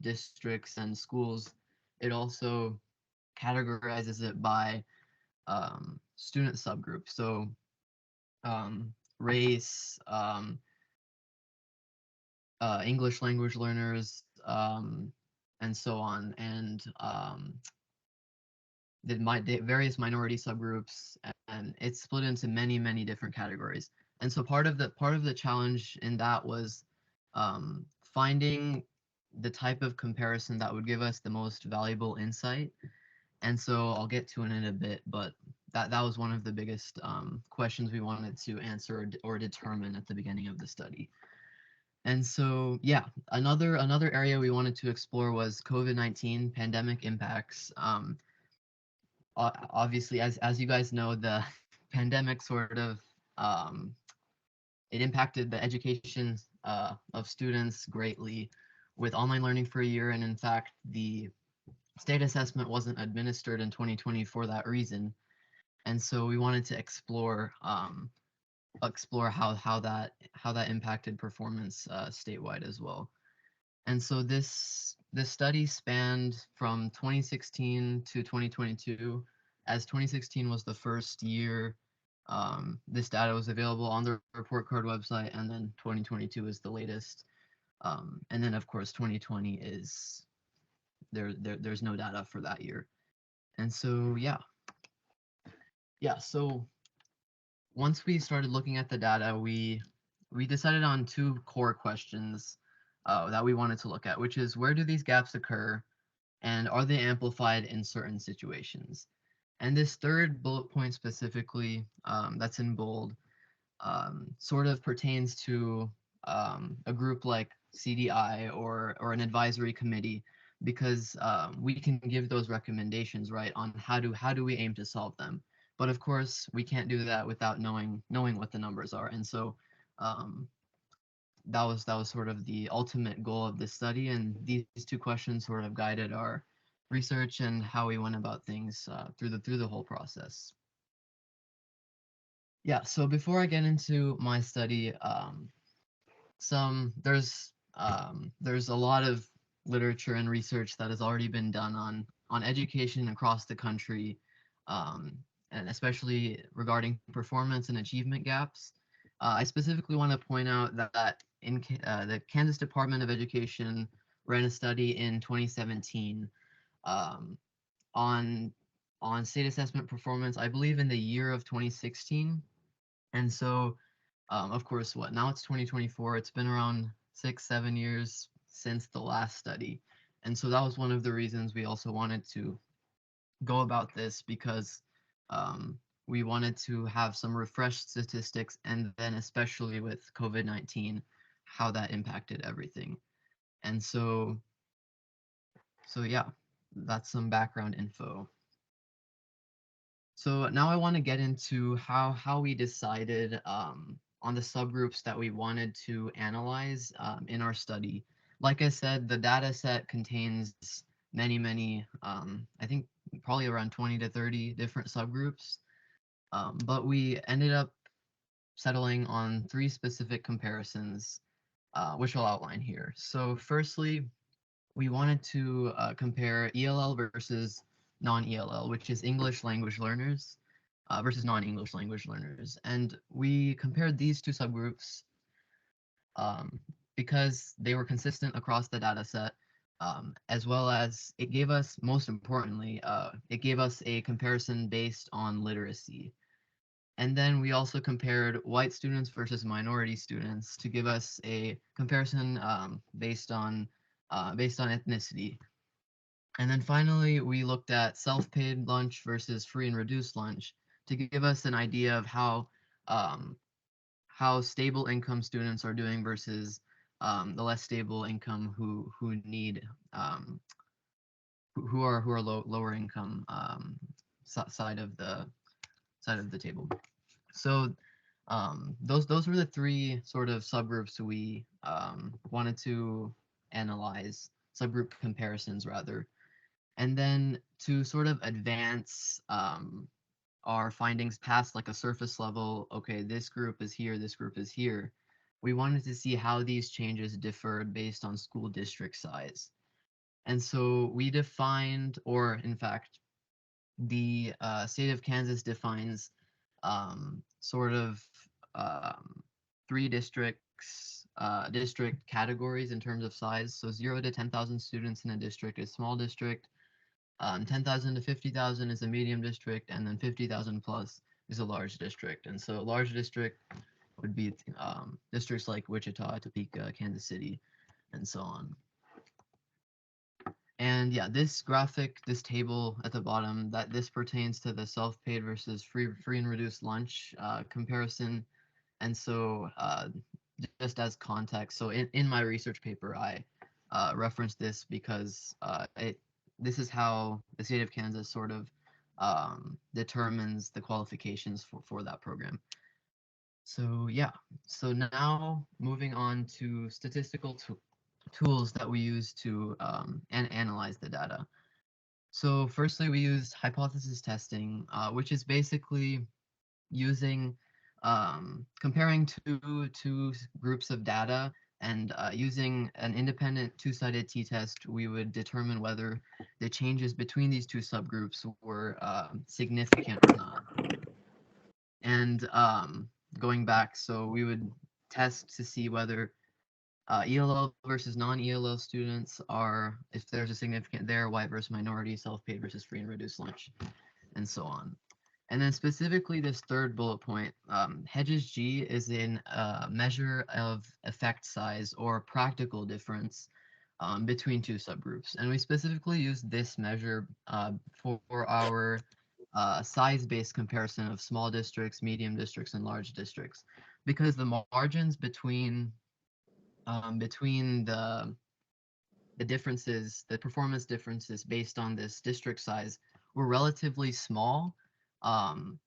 districts and schools, it also categorizes it by student subgroups. So race, English language learners, and so on, and the various minority subgroups, and it's split into many different categories. And so part of the challenge in that was finding the type of comparison that would give us the most valuable insight. And so I'll get to it in a bit, but that was one of the biggest questions we wanted to answer or determine at the beginning of the study. And so, yeah, another area we wanted to explore was COVID-19 pandemic impacts. Obviously, as you guys know, the pandemic sort of um, it impacted the education of students greatly with online learning for a year, and in fact, the state assessment wasn't administered in 2020 for that reason. And so we wanted to explore how that impacted performance statewide as well. And so this study spanned from 2016 to 2022, as 2016 was the first year this data was available on the report card website, and then 2022 is the latest. And then of course 2020 is there's no data for that year. And so so once we started looking at the data, we decided on two core questions that we wanted to look at, which is where do these gaps occur, and are they amplified in certain situations? And this third bullet point specifically, that's in bold, sort of pertains to a group like CDI or an advisory committee, because we can give those recommendations, right, on how do we aim to solve them. But of course, we can't do that without knowing what the numbers are. And so um, that was sort of the ultimate goal of this study, and these two questions sort of guided our research and how we went about things through the whole process. Yeah, so before I get into my study, some there's a lot of literature and research that has already been done on education across the country, um, and especially regarding performance and achievement gaps. I specifically want to point out that the Kansas Department of Education ran a study in 2017 um, on state assessment performance, I believe in the year of 2016. And so of course, what now it's 2024. It's been around 6, 7 years since the last study. And so that was one of the reasons we also wanted to go about this, because um, we wanted to have some refreshed statistics, and then especially with COVID-19, how that impacted everything. And so yeah, that's some background info. So now I want to get into how we decided on the subgroups that we wanted to analyze in our study. Like I said, the data set contains many, I think probably around 20 to 30 different subgroups, but we ended up settling on three specific comparisons, which I'll outline here. So firstly, we wanted to compare ELL versus non-ELL, which is English language learners versus non-English language learners. And we compared these two subgroups um, because they were consistent across the data set, as well as it gave us, most importantly, it gave us a comparison based on literacy. And then we also compared white students versus minority students to give us a comparison based on ethnicity. And then finally, we looked at self-paid lunch versus free and reduced lunch to give us an idea of um, how stable income students are doing versus the less stable income who need who are lower income side of the table. So those were the three sort of subgroups we wanted to analyze, subgroup comparisons rather. And then to sort of advance our findings past like a surface level, okay, this group is here, this group is here, we wanted to see how these changes differed based on school district size. And so we defined, or in fact, the state of Kansas defines sort of um, three district categories in terms of size. So 0 to 10,000 students in a district is small district, 10,000 to 50,000 is a medium district, and then 50,000 plus is a large district. And so a large district would be districts like Wichita, Topeka, Kansas City, and so on. And yeah, this graphic, this table at the bottom, that this pertains to the self-paid versus free and reduced lunch comparison. And so just as context, so in my research paper, I referenced this because this is how the state of Kansas sort of determines the qualifications for that program. So yeah, so now moving on to statistical tools that we use to analyze the data. So firstly, we used hypothesis testing, which is basically using comparing two groups of data and using an independent two-sided t-test, we would determine whether the changes between these two subgroups were significant or not. And going back, so we would test to see whether ELL versus non-ELL students are, if there's a significant there, white versus minority, self-paid versus free and reduced lunch, and so on. And then specifically this third bullet point, Hedges G is in a measure of effect size or practical difference between two subgroups. And we specifically use this measure for our size-based comparison of small districts, medium districts, and large districts, because the margins between the differences, the performance differences based on this district size were relatively small. Um,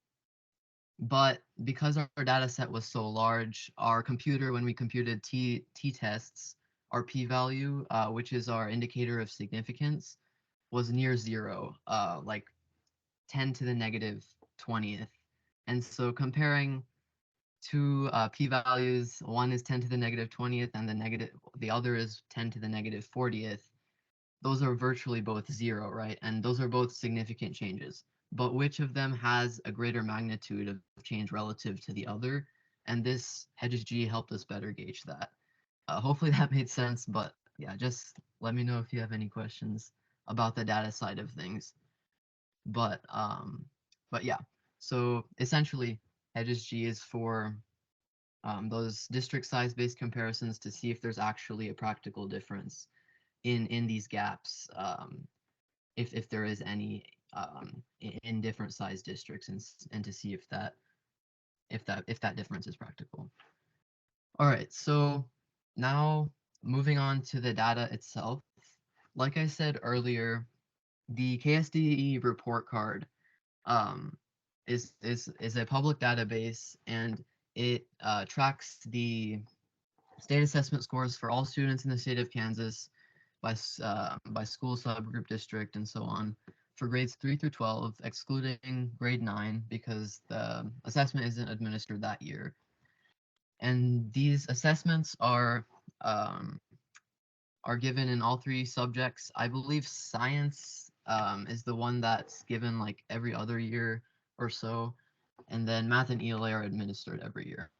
but because our data set was so large, our computer, when we computed t-tests, our p-value, which is our indicator of significance, was near zero, like 10 to the negative 20th. And so comparing two p-values, one is 10 to the negative 20th and the other is 10 to the negative 40th, those are virtually both zero, right? And those are both significant changes. But which of them has a greater magnitude of change relative to the other? And this Hedges G helped us better gauge that. Hopefully that made sense, but yeah, just let me know if you have any questions about the data side of things. But yeah, so essentially Hedges G is for those district size based comparisons to see if there's actually a practical difference in these gaps, if there is any in different size districts, and to see if that difference is practical. All right, so now moving on to the data itself. Like I said earlier, the KSDE report card um, is a public database, and it tracks the state assessment scores for all students in the state of Kansas by school subgroup district and so on for grades 3 through 12, excluding grade 9 because the assessment isn't administered that year. And these assessments um, are given in all three subjects. I believe science is the one that's given like every other year or so, and then math and ELA are administered every year.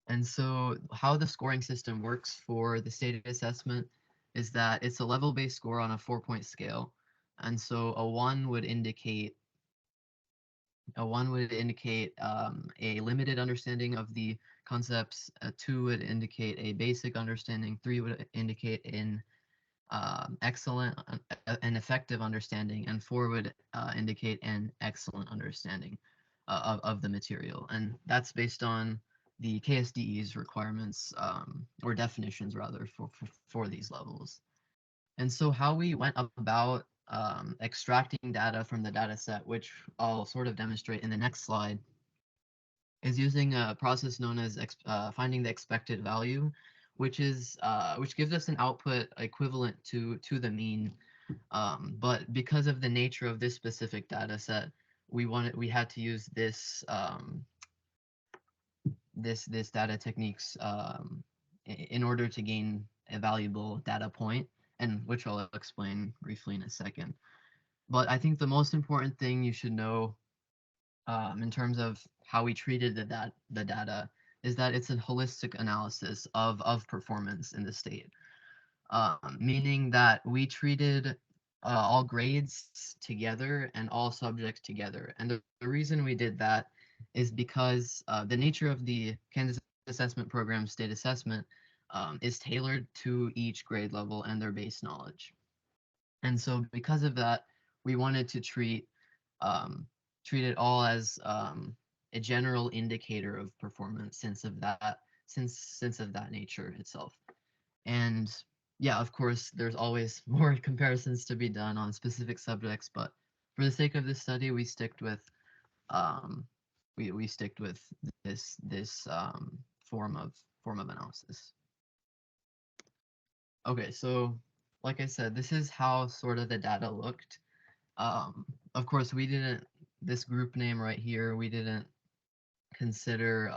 And so how the scoring system works for the state assessment is that it's a level-based score on a 4-point scale. And so a one would indicate a limited understanding of the concepts, a 2 would indicate a basic understanding, 3 would indicate excellent, an effective understanding, and 4 would indicate an excellent understanding of the material. And that's based on the KSDE's requirements, or definitions rather, for these levels. And so how we went about extracting data from the data set, which I'll sort of demonstrate in the next slide, is using a process known as finding the expected value, which gives us an output equivalent to the mean. But because of the nature of this specific data set, we had to use this data techniques in order to gain a valuable data point. and which I'll explain briefly in a second. But I think the most important thing you should know in terms of how we treated the data is that it's a holistic analysis of performance in the state, meaning that we treated all grades together and all subjects together. And the reason we did that is because the nature of the Kansas Assessment Program state assessment is tailored to each grade level and their base knowledge. And so because of that, we wanted to um, treat it all as a general indicator of performance since of that nature itself. And yeah, of course, there's always more comparisons to be done on specific subjects, but for the sake of this study, um, we sticked with this form of analysis. Okay, so like I said, this is how sort of the data looked. Of course, we didn't this group name right here. Consider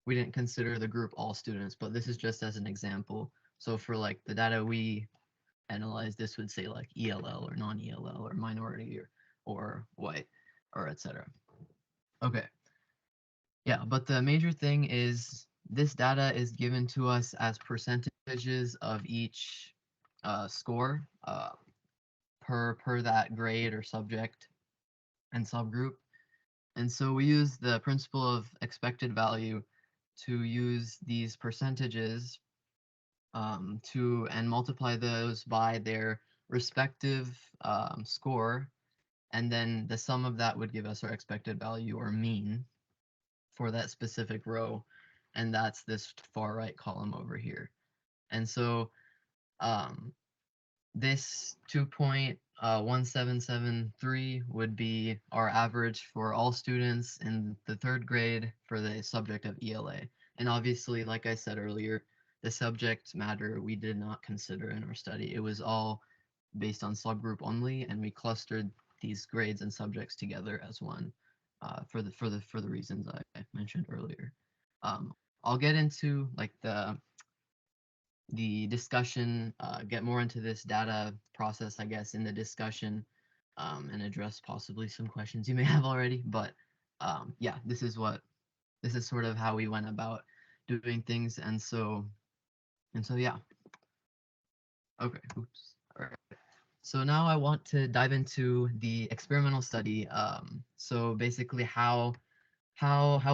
we didn't consider the group all students, but this is just as an example. So for like the data we analyzed, this would say like ELL or non-ELL or minority or white or etc. Okay, yeah, but the major thing is this data is given to us as percentages of each score per that grade or subject and subgroup. And so we use the principle of expected value to use these percentages to and multiply those by their respective score, and then the sum of that would give us our expected value or mean for that specific row, and that's this far right column over here. And so um, this 2.1773 would be our average for all students in the third grade for the subject of ELA. And obviously, like I said earlier, the subject matter we did not consider in our study. It was all based on subgroup only, and we clustered these grades and subjects together as one for the reasons I mentioned earlier. I'll get into like the discussion, get more into this data process, I guess, in the discussion, and address possibly some questions you may have already. But yeah, this is sort of how we went about doing things, and so yeah. Okay, oops. All right. So now I want to dive into the experimental study. So basically how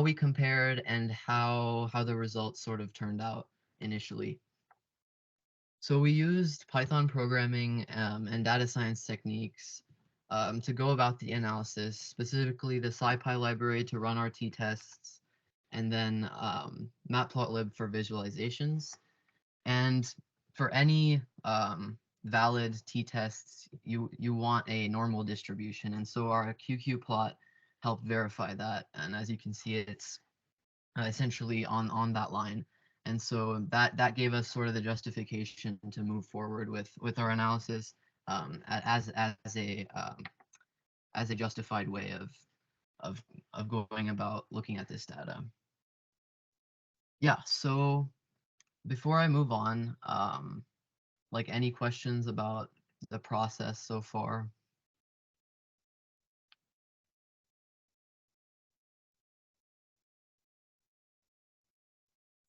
we compared and how the results sort of turned out initially. So we used Python programming and data science techniques to go about the analysis, specifically the SciPy library to run our t-tests, and then Matplotlib for visualizations. And for any valid t-tests, you want a normal distribution, and so our QQ plot helped verify that. And as you can see, it's essentially on that line. And so that gave us sort of the justification to move forward with our analysis as a justified way of of going about looking at this data. Yeah. So before I move on, like any questions about the process so far?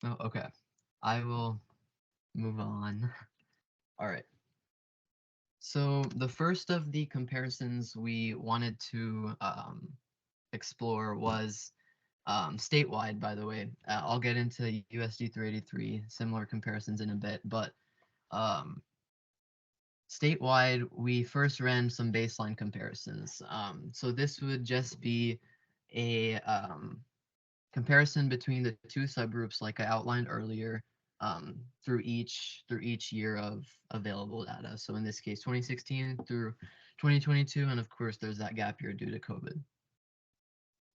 Oh, okay. I will move on. All right. So the first of the comparisons we wanted to explore was statewide, by the way. I'll get into USD 383, similar comparisons in a bit, but um, statewide, we first ran some baseline comparisons. So this would just be a comparison between the two subgroups like I outlined earlier through each year of available data. So in this case, 2016 through 2022, and of course there's that gap year due to COVID.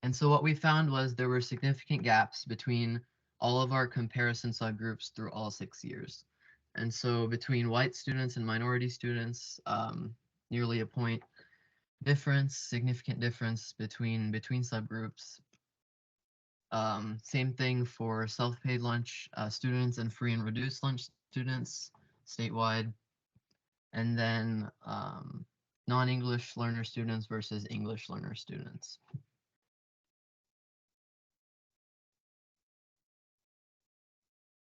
And so what we found was there were significant gaps between all of our comparison subgroups through all 6 years. And so between white students and minority students, nearly a point difference, significant difference between subgroups. Same thing for self-paid lunch students and free and reduced lunch students. statewide, and then non-English learner students versus English learner students.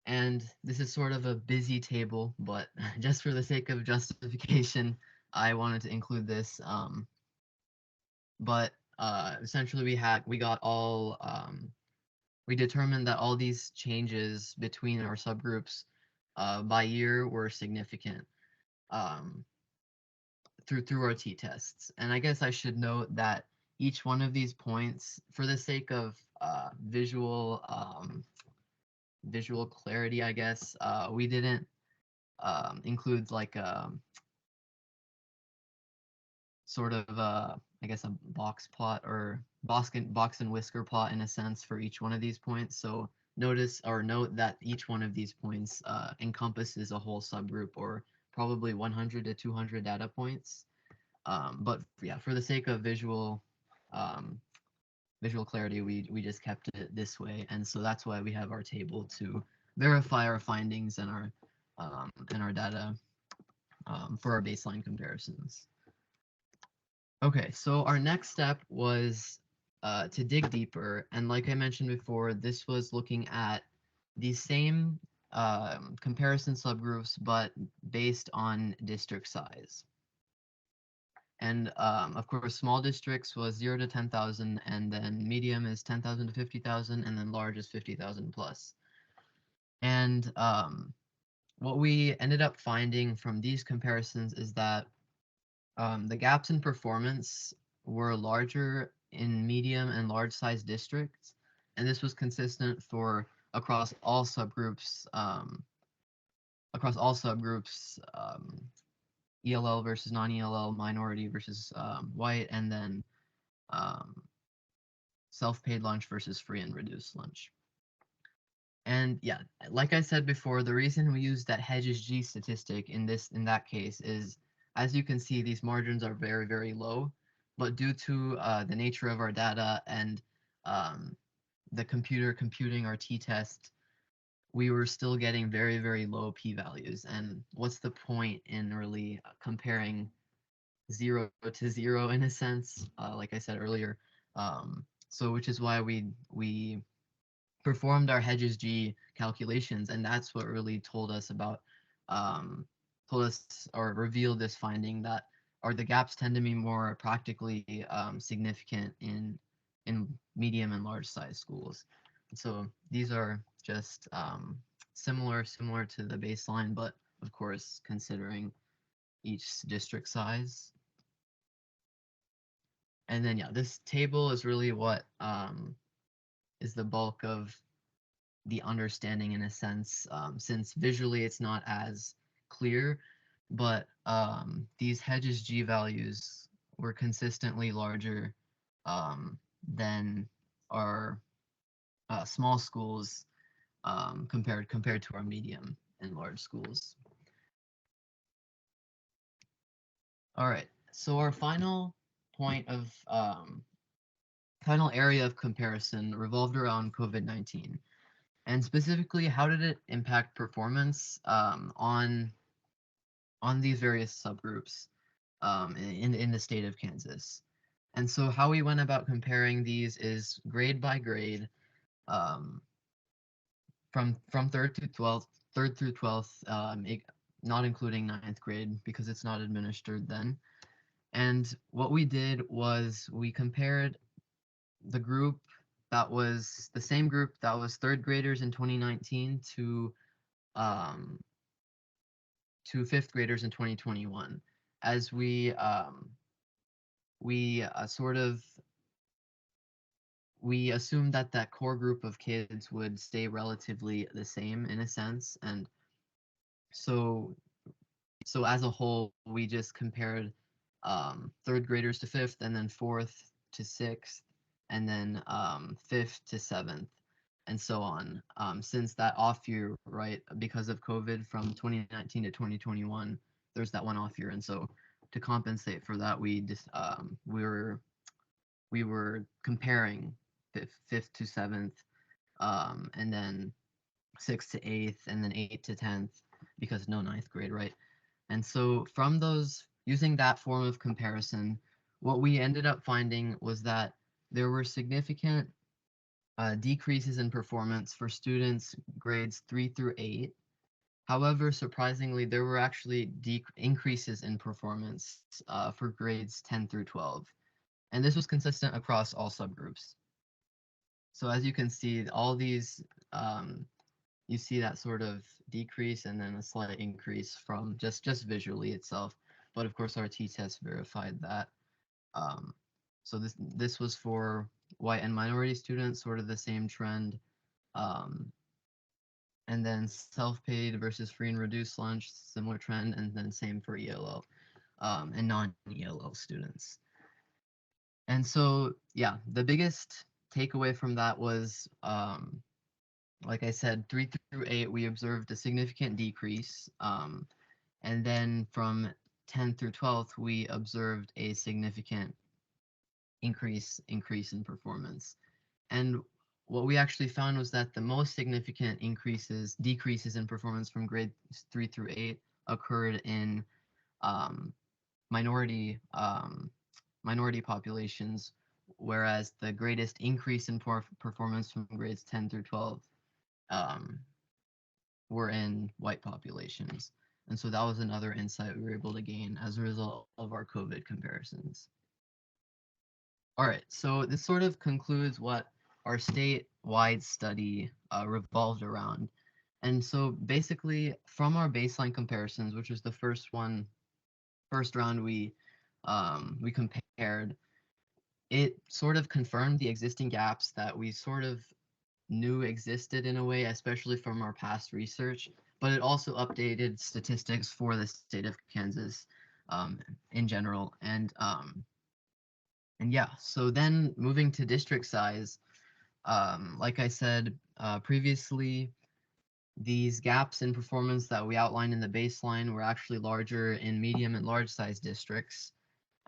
And this is sort of a busy table, but just for the sake of justification, I wanted to include this. But essentially, we got all we determined that all these changes between our subgroups by year were significant um, through our t-tests. And I guess I should note that each one of these points, for the sake of visual clarity, I guess we didn't include like a sort of I guess a box plot or box and whisker plot in a sense for each one of these points. So notice or note that each one of these points encompasses a whole subgroup or probably 100 to 200 data points. But yeah, for the sake of um, visual clarity, we just kept it this way, and so that's why we have our table to verify our findings and our data for our baseline comparisons. Okay, so our next step was to dig deeper, and like I mentioned before, this was looking at the same comparison subgroups, but based on district size. And of course, small districts was 0 to 10,000, and then medium is 10,000 to 50,000, and then large is 50,000 plus. And what we ended up finding from these comparisons is that the gaps in performance were larger in medium and large size districts, and this was consistent for across all subgroups. ELL versus non-ELL, minority versus white, and then um, self-paid lunch versus free and reduced lunch. And yeah, like I said before, the reason we use that Hedges G statistic in that case is, as you can see, these margins are very, very low, but due to the nature of our data and um, the computer computing our t-test, we were still getting very, very low p-values. And what's the point in really comparing 0 to 0 in a sense, like I said earlier? So which is why we performed our Hedges G calculations, and that's what really told us or revealed this finding that the gaps tend to be more practically significant in medium and large size schools. So these are just similar to the baseline, but of course considering each district size. And then yeah, this table is really what is the bulk of the understanding in a sense, since visually it's not as clear, but these Hedges G values were consistently larger than our small schools compared to our medium and large schools. All right, so our final point of final area of comparison revolved around COVID-19. And specifically, how did it impact performance on these various subgroups in the state of Kansas? And so how we went about comparing these is grade by grade, um, from third through 12th, not including ninth grade because it's not administered then. And what we did was we compared the group that was the same group that was third graders in 2019 um, to fifth graders in 2021, as sort of we assumed that that core group of kids would stay relatively the same in a sense, and so as a whole we just compared third graders to fifth, and then fourth to sixth, and then fifth to seventh, and so on. Since that off year, right, because of COVID from 2019 to 2021, there's that one off year, and so to compensate for that, we were comparing fifth to seventh, and then sixth to eighth, and then eighth to 10th, because no ninth grade, right? And so from those, using that form of comparison, what we ended up finding was that there were significant decreases in performance for students grades 3 through 8. However, surprisingly, there were actually increases in performance for grades 10 through 12. And this was consistent across all subgroups. So as you can see, all these, you see that sort of decrease and then a slight increase from just visually itself. But of course, our t-test verified that. Um, so this was for white and minority students, sort of the same trend. Um, and then self-paid versus free and reduced lunch, similar trend, and then same for ELL and non-ELL students. And so, yeah, the biggest takeaway from that was, like I said, 3 through 8, we observed a significant decrease. And then from 10 through 12th, we observed a significant increase in performance. And what we actually found was that the most significant decreases in performance from grades 3 through 8 occurred in um, minority minority populations, whereas the greatest increase in performance from grades 10 through 12 um, were in white populations. And so that was another insight we were able to gain as a result of our COVID comparisons. All right, so this sort of concludes what our statewide study revolved around. And so basically, from our baseline comparisons, which was the first round we compared, it sort of confirmed the existing gaps that we sort of knew existed in a way, especially from our past research, but it also updated statistics for the state of Kansas in general. And yeah, so then moving to district size, like I said previously, these gaps in performance that we outlined in the baseline were actually larger in medium and large size districts.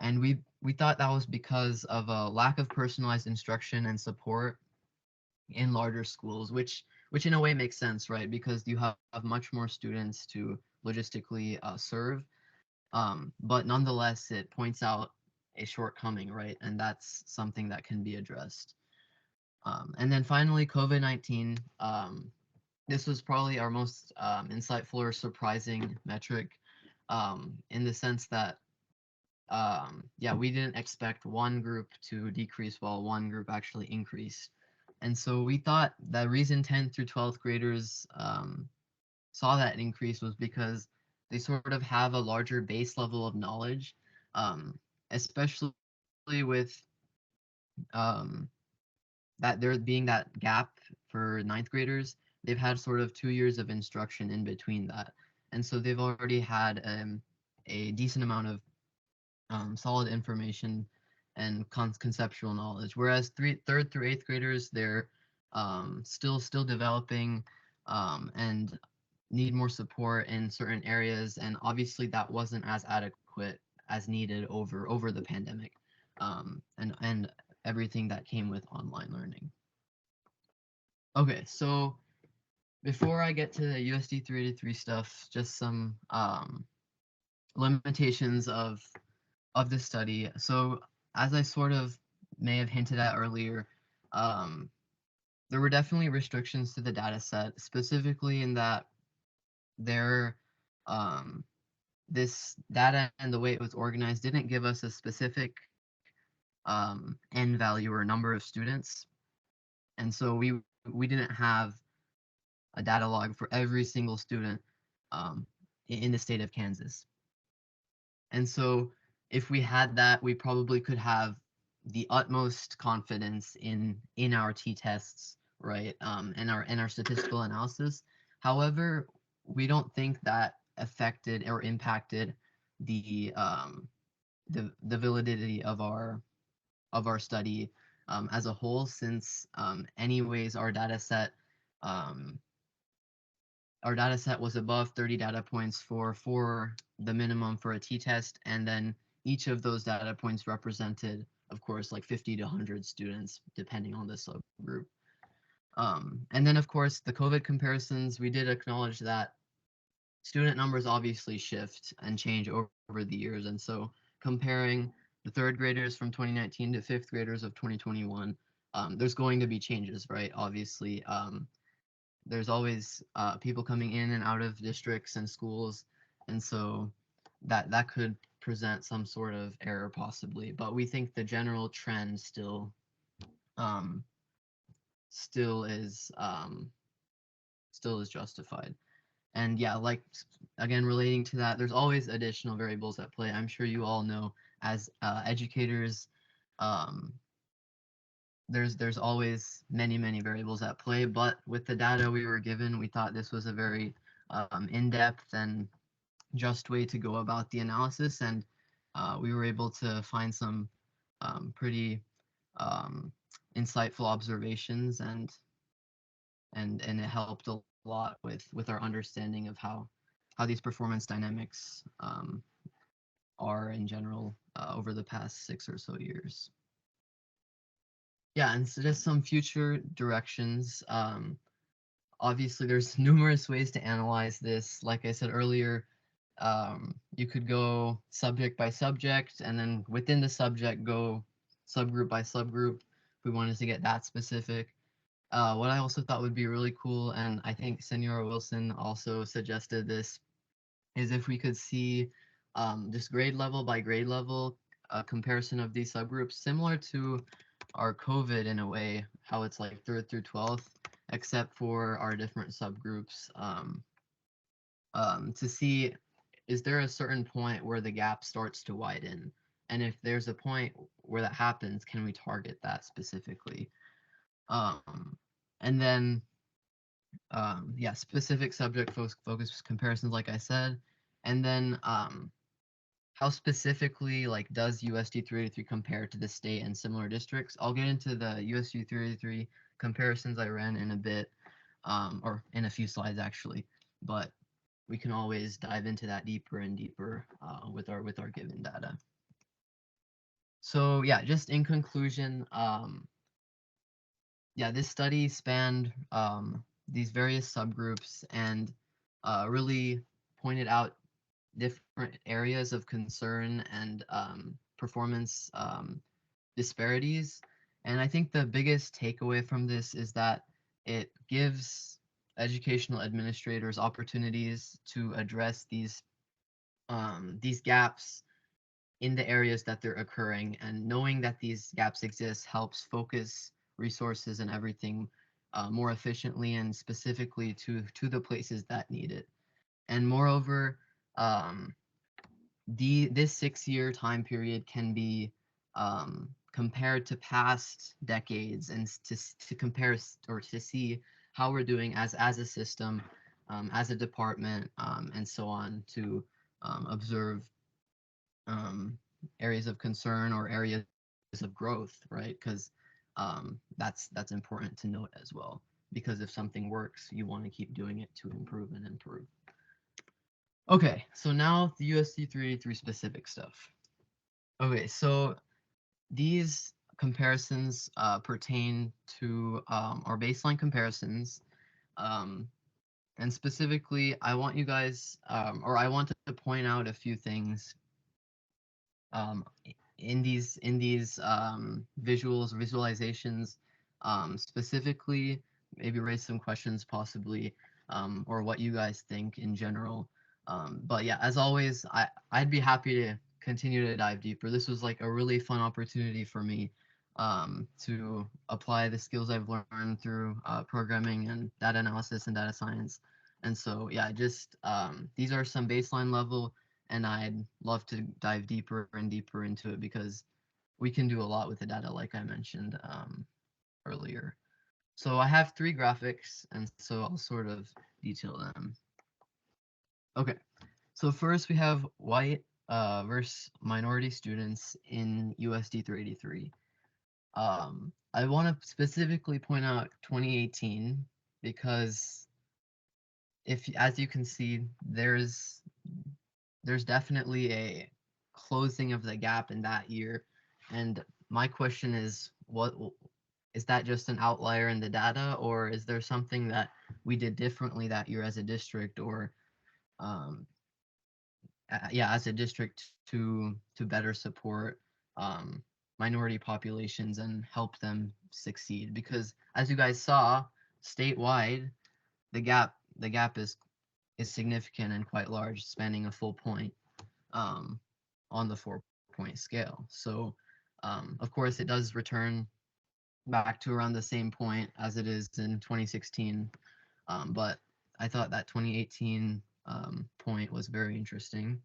And we thought that was because of a lack of personalized instruction and support in larger schools, which in a way makes sense, right? Because you have much more students to logistically serve. But nonetheless, it points out a shortcoming, right? And that's something that can be addressed. And then finally, COVID-19. This was probably our most insightful or surprising metric in the sense that, yeah, we didn't expect one group to decrease while one group actually increased. And so we thought the reason 10th through 12th graders saw that increase was because they sort of have a larger base level of knowledge, especially with um, that there being that gap for ninth graders. They've had sort of 2 years of instruction in between that. And so they've already had a decent amount of solid information and conceptual knowledge. Whereas third through eighth graders, they're still developing and need more support in certain areas. And obviously, that wasn't as adequate as needed over the pandemic and everything that came with online learning. Okay, so before I get to the USD 383 stuff, just some limitations of this study. So as I sort of may have hinted at earlier, um, there were definitely restrictions to the data set, specifically in that there, um, this data and the way it was organized didn't give us a specific n value or number of students. And so we didn't have a data log for every single student in the state of Kansas. And so if we had that, we probably could have the utmost confidence in our t-tests, right? And our statistical analysis. However, we don't think that affected or impacted the the validity of our study as a whole, since anyways um, our data set was above 30 data points for the minimum for a t-test, and then each of those data points represented, of course, like 50 to 100 students, depending on the subgroup. And then, of course, the COVID comparisons, we did acknowledge that student numbers obviously shift and change over the years. And so comparing the third graders from 2019 to fifth graders of 2021, there's going to be changes, right? Obviously, there's always people coming in and out of districts and schools, and so that could present some sort of error possibly. But we think the general trend um, still is still is justified. And yeah, like again, relating to that, there's always additional variables at play. I'm sure you all know as educators, um, there's always many variables at play. But with the data we were given, we thought this was a very in-depth and just way to go about the analysis, and we were able to find some pretty um, insightful observations, and it helped a lot with our understanding of how these performance dynamics are in general over the past 6 or so years. Yeah, and so just some future directions. Obviously, there's numerous ways to analyze this. Like I said earlier, you could go subject by subject, and then within the subject, go subgroup by subgroup if we wanted to get that specific. What I also thought would be really cool, and I think Senora Wilson also suggested this, is if we could see just grade level by grade level comparison of these subgroups, similar to our COVID in a way, how it's like 3rd through 12th, except for our different subgroups, to see, is there a certain point where the gap starts to widen? And if there's a point where that happens, can we target that specifically? Um, and then yeah, specific subject focus comparisons, like I said, and then how specifically like does USD 383 compare to the state and similar districts? I'll get into the USD 383 comparisons I ran in a bit, or in a few slides actually, but we can always dive into that deeper and deeper with our given data. So yeah, just in conclusion, yeah, this study spanned these various subgroups and really pointed out different areas of concern and performance disparities. And I think the biggest takeaway from this is that it gives educational administrators opportunities to address these gaps in the areas that they're occurring, and knowing that these gaps exist helps focus resources and everything more efficiently and specifically to the places that need it. And moreover, um, this 6 year time period can be compared to past decades, and to compare or to see how we're doing as a system, as a department, and so on, to observe um, areas of concern or areas of growth, right? Because that's important to note as well. Because if something works, you want to keep doing it to improve and improve. Okay, so now the USD 383 specific stuff. Okay, so these comparisons pertain to our baseline comparisons. Um, and specifically, I want you guys, or I want to point out a few things um, in these visualizations, specifically, maybe raise some questions possibly, or what you guys think in general. But yeah, as always, I'd be happy to continue to dive deeper. This was like a really fun opportunity for me to apply the skills I've learned through programming and data analysis and data science. And so yeah, just these are some baseline level, and I'd love to dive deeper and deeper into it because we can do a lot with the data, like I mentioned earlier. So I have 3 graphics, and so I'll sort of detail them. Okay, so first we have white versus minority students in USD 383. I want to specifically point out 2018 because if, as you can see, there's definitely a closing of the gap in that year. And my question is, what is that, just an outlier in the data, or is there something that we did differently that year as a district, or um, yeah, as a district to better support um, minority populations and help them succeed. Because as you guys saw, statewide, the gap is significant and quite large, spanning a full point um, on the 4-point scale. So, of course, it does return back to around the same point as it is in 2016. But I thought that 2018 point was very interesting.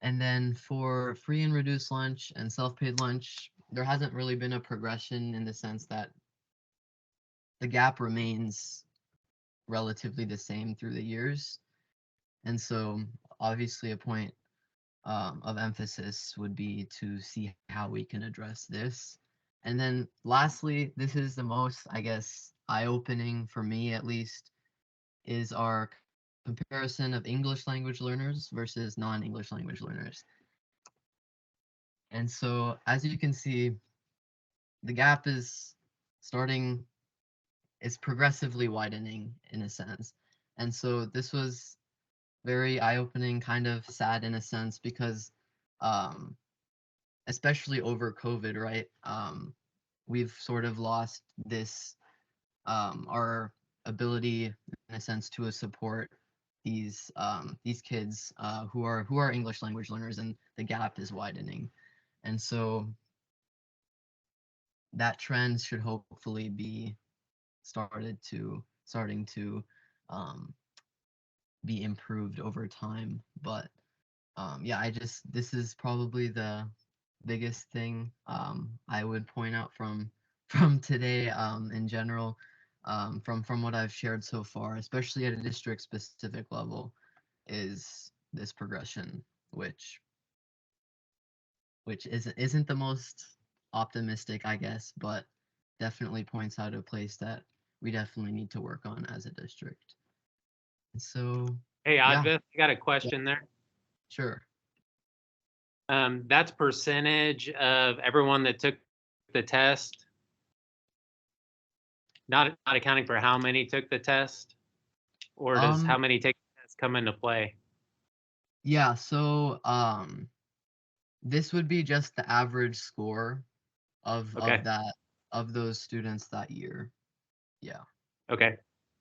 And then for free and reduced lunch and self-paid lunch, there hasn't really been a progression in the sense that the gap remains relatively the same through the years. And so, obviously, a point of emphasis would be to see how we can address this. And then, lastly, this is the most, I guess, eye-opening for me at least, is our comparison of English language learners versus non-English language learners. And so, as you can see, the gap starting is progressively widening in a sense. And so this was very eye-opening, kind of sad in a sense, because um, especially over COVID, right? We've sort of lost this our ability in a sense to support these kids who are English language learners, and the gap is widening. And so that trend should hopefully be starting to um, be improved over time. But yeah, this is probably the biggest thing I would point out from from today in general, from what I've shared so far, especially at a district specific level, is this progression, which isn't the most optimistic, I guess, but definitely points out a place that we definitely need to work on as a district. So Hey, yeah, Advith, I got a yeah, question there. sure. That's percentage of everyone that took the test, not accounting for how many took the test, or does how Um, many take the test come into play? yeah, so this would be just the average score Okay, of those students that year. Yeah. okay,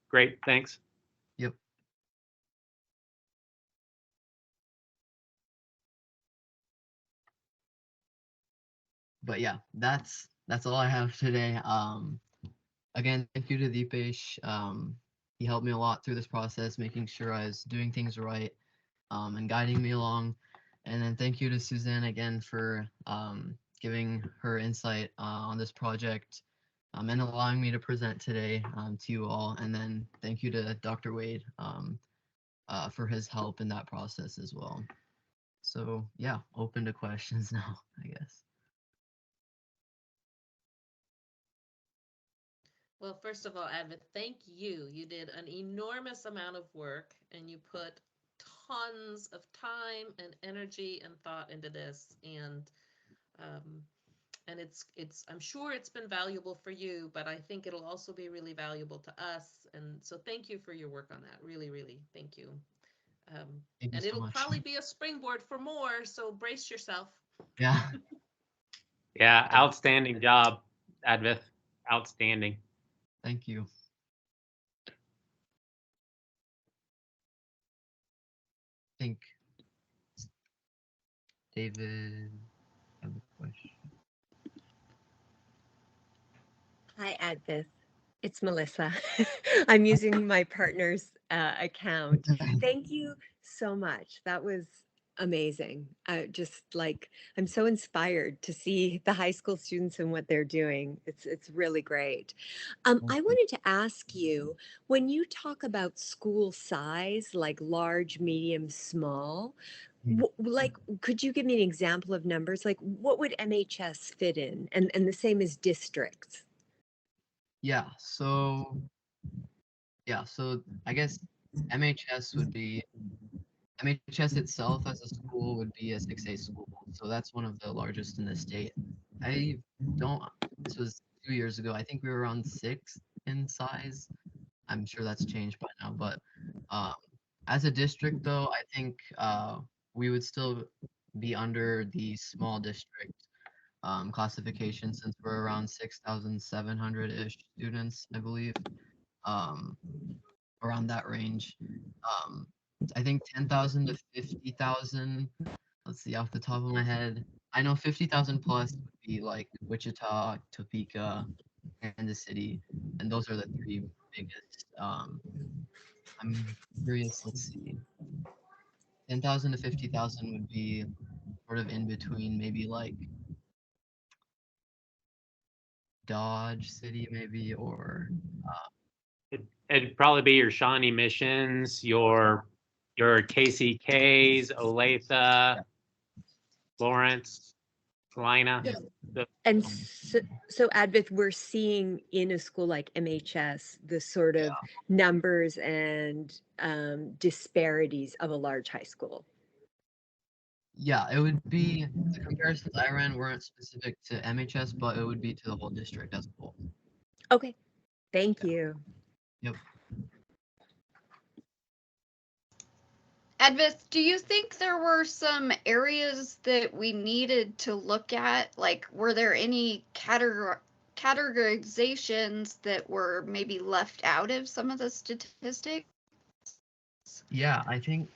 great, thanks. Yep. But yeah, that's all I have today. Again, thank you to Deepesh. He helped me a lot through this process, making sure I was doing things right, and guiding me along. And then thank you to Suzanne again for giving her insight on this project, and allowing me to present today to you all. And then thank you to Dr. Wade for his help in that process as well. So yeah, open to questions now, I guess. Well, first of all, Advent, thank you. You did an enormous amount of work and you put tons of time and energy and thought into this. Um, and I'm sure it's been valuable for you, but I think it'll also be really valuable to us. And so thank you for your work on that. Really, really, thank you. Um, Thank you and so it'll much. probably be a springboard for more, so brace yourself. Yeah. Yeah, Yep. outstanding job, Advith, outstanding. Thank you. I think David have a question. Hi, Advis. It's Melissa. I'm using my partner's account. Thank you so much. That was amazing. Just like I'm so inspired to see the high school students and what they're doing. It's really great. Thank I you. wanted to ask you, when you talk about school size, like large, medium, small, Mm. like could you give me an example of numbers? Like what would MHS fit in? And the same as districts. Yeah, so I guess MHS would be MHS itself as a school would be a 6A school. So that's one of the largest in the state. I don't This was 2 years ago. I think we were around six in size. I'm sure that's changed by now, but um As a district, though, I think we would still be under the small district classification since we're around 6,700-ish students, I believe, um, around that range. Um, I think 10,000 to 50,000. Let's see, off the top of my head, I know 50,000 plus would be like Wichita, Topeka, Kansas City, and those are the three biggest. I'm curious. Let's see. 10,000 to 50,000 would be sort of in between, maybe like Dodge City, maybe, or It'd probably be your Shawnee Missions, your KCKs, Olathe, yeah, Lawrence, Salina. yeah. And Um, so Advith, we're seeing in a school like MHS the sort yeah, of numbers and disparities of a large high school. yeah, it would be the comparisons I ran weren't specific to MHS, but it would be to the whole district as a whole. Okay, thank Yeah. you. Yep. Advis, do you think there were some areas that we needed to look at? Like, were there any categorizations that were maybe left out of some of the statistics? Yeah, I think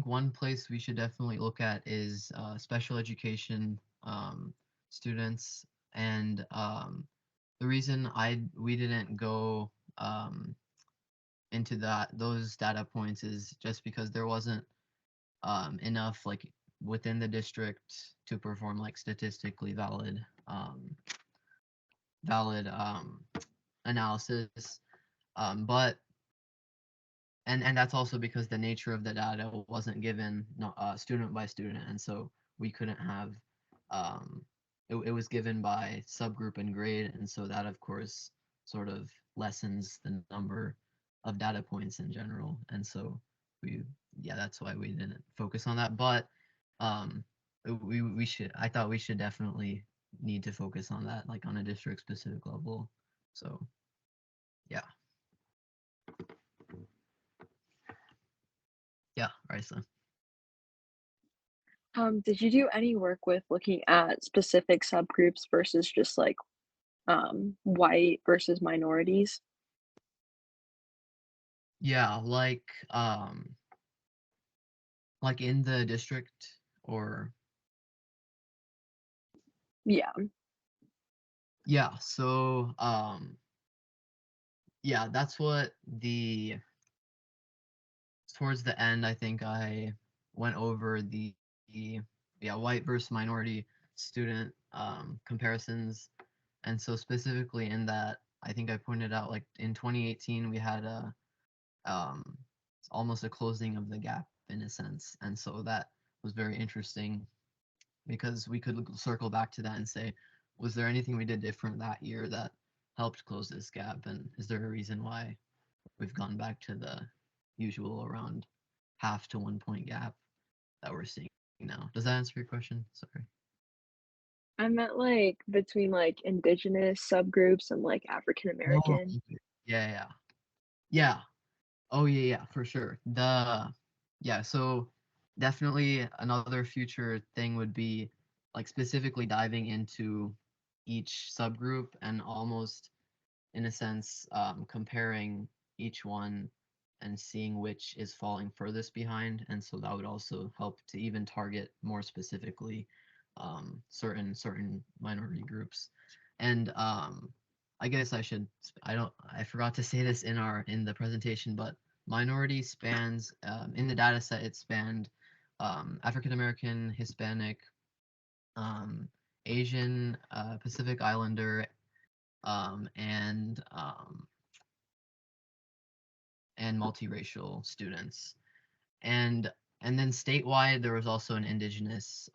one place we should definitely look at is special education students, and the reason we didn't go into those data points is just because there wasn't enough like within the district to perform like statistically valid analysis, but and that's also because the nature of the data wasn't given student by student, and so we couldn't have it was given by subgroup and grade, and so that of course sort of lessens the number of data points in general, and so we yeah, that's why we didn't focus on that. But um we should I thought we should definitely need to focus on that like on a district specific level. So yeah. Yeah, right. So Did you do any work with looking at specific subgroups versus just like white versus minorities? yeah, like in the district or Yeah. yeah, so yeah, that's what the towards the end I think I went over the yeah, white versus minority student comparisons. And so specifically in that, I think I pointed out like in 2018 we had a um almost a closing of the gap in a sense. And so that was very interesting because we could circle back to that and say, was there anything we did different that year that helped close this gap? And is there a reason why we've gone back to the usual around half to 1 point gap that we're seeing now? Does that answer your question? Sorry. I meant like between like indigenous subgroups and like African Oh, American. okay. Yeah, yeah. Yeah. Oh, yeah, yeah, for sure. Yeah, so definitely another future thing would be like specifically diving into each subgroup and almost in a sense comparing each one and seeing which is falling furthest behind, and so that would also help to even target more specifically certain minority groups. And I guess I forgot to say this in the presentation, but minority spans in the data set it spanned African American, Hispanic, um, Asian, Pacific Islander, um, and um, and multiracial students. And and then statewide, there was also an indigenous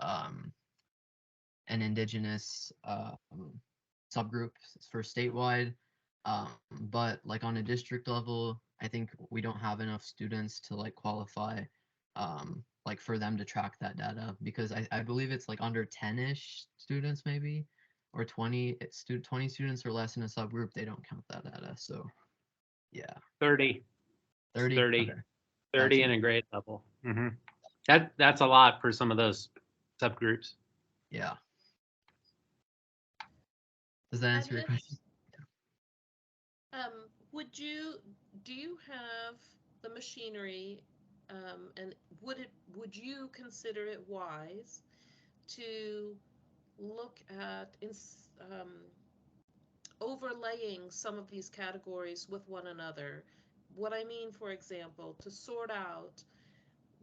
subgroup for statewide. But like on a district level, I think we don't have enough students to like qualify like for them to track that data because I believe it's like under 10-ish students maybe or 20 students or less in a subgroup, they don't count that data. So yeah. 30. 30? 30. Okay. 30 Gotcha. in a grade level. That's a lot for some of those subgroups. Yeah. Does that answer your Agnes, question? do you have the machinery, and would you consider it wise to look at overlaying some of these categories with one another? What I mean, for example, to sort out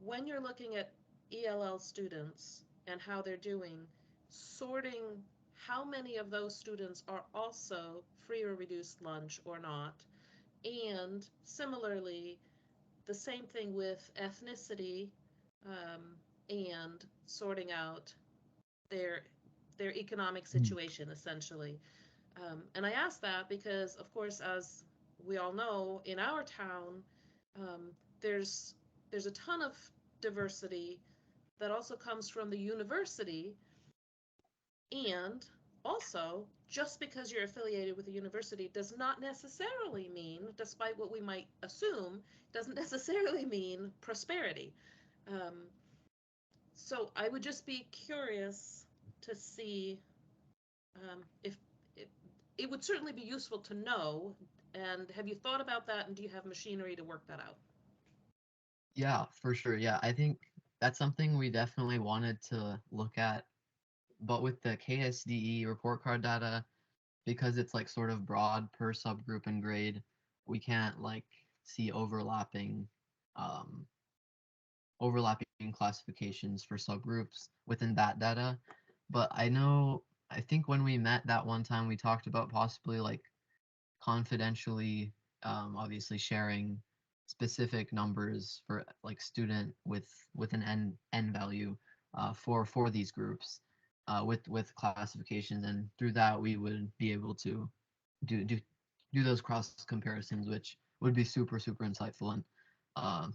when you're looking at ELL students and how they're doing, sorting how many of those students are also free or reduced lunch or not. And similarly, the same thing with ethnicity, and sorting out their their economic situation essentially. And I ask that because, of course, as we all know, in our town, um, there's there's a ton of diversity that also comes from the university. And also, just because you're affiliated with a university does not necessarily mean, despite what we might assume, doesn't necessarily mean prosperity. Um, so I would just be curious to see, if it would certainly be useful to know. And have you thought about that? And do you have machinery to work that out? Yeah, for sure. Yeah, I think that's something we definitely wanted to look at. But with the KSDE report card data, because it's like sort of broad per subgroup and grade, we can't like see um, overlapping classifications for subgroups within that data. But I think when we met that one time, we talked about possibly like confidentially, obviously sharing specific numbers for like student with an n value for these groups with classifications, and through that we would be able to do do do those cross comparisons, which would be super insightful, and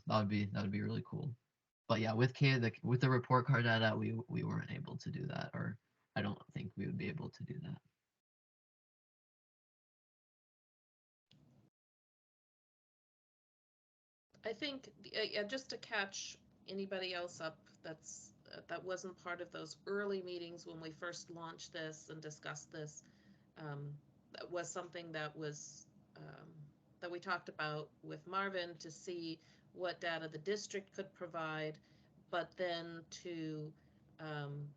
that would be really cool. But yeah, with the report card data, we weren't able to do that, or I don't think we would be able to do that. I think, just to catch anybody else up that wasn't part of those early meetings when we first launched this and discussed this, that was something that we talked about with Marvin to see what data the district could provide, but then to, um,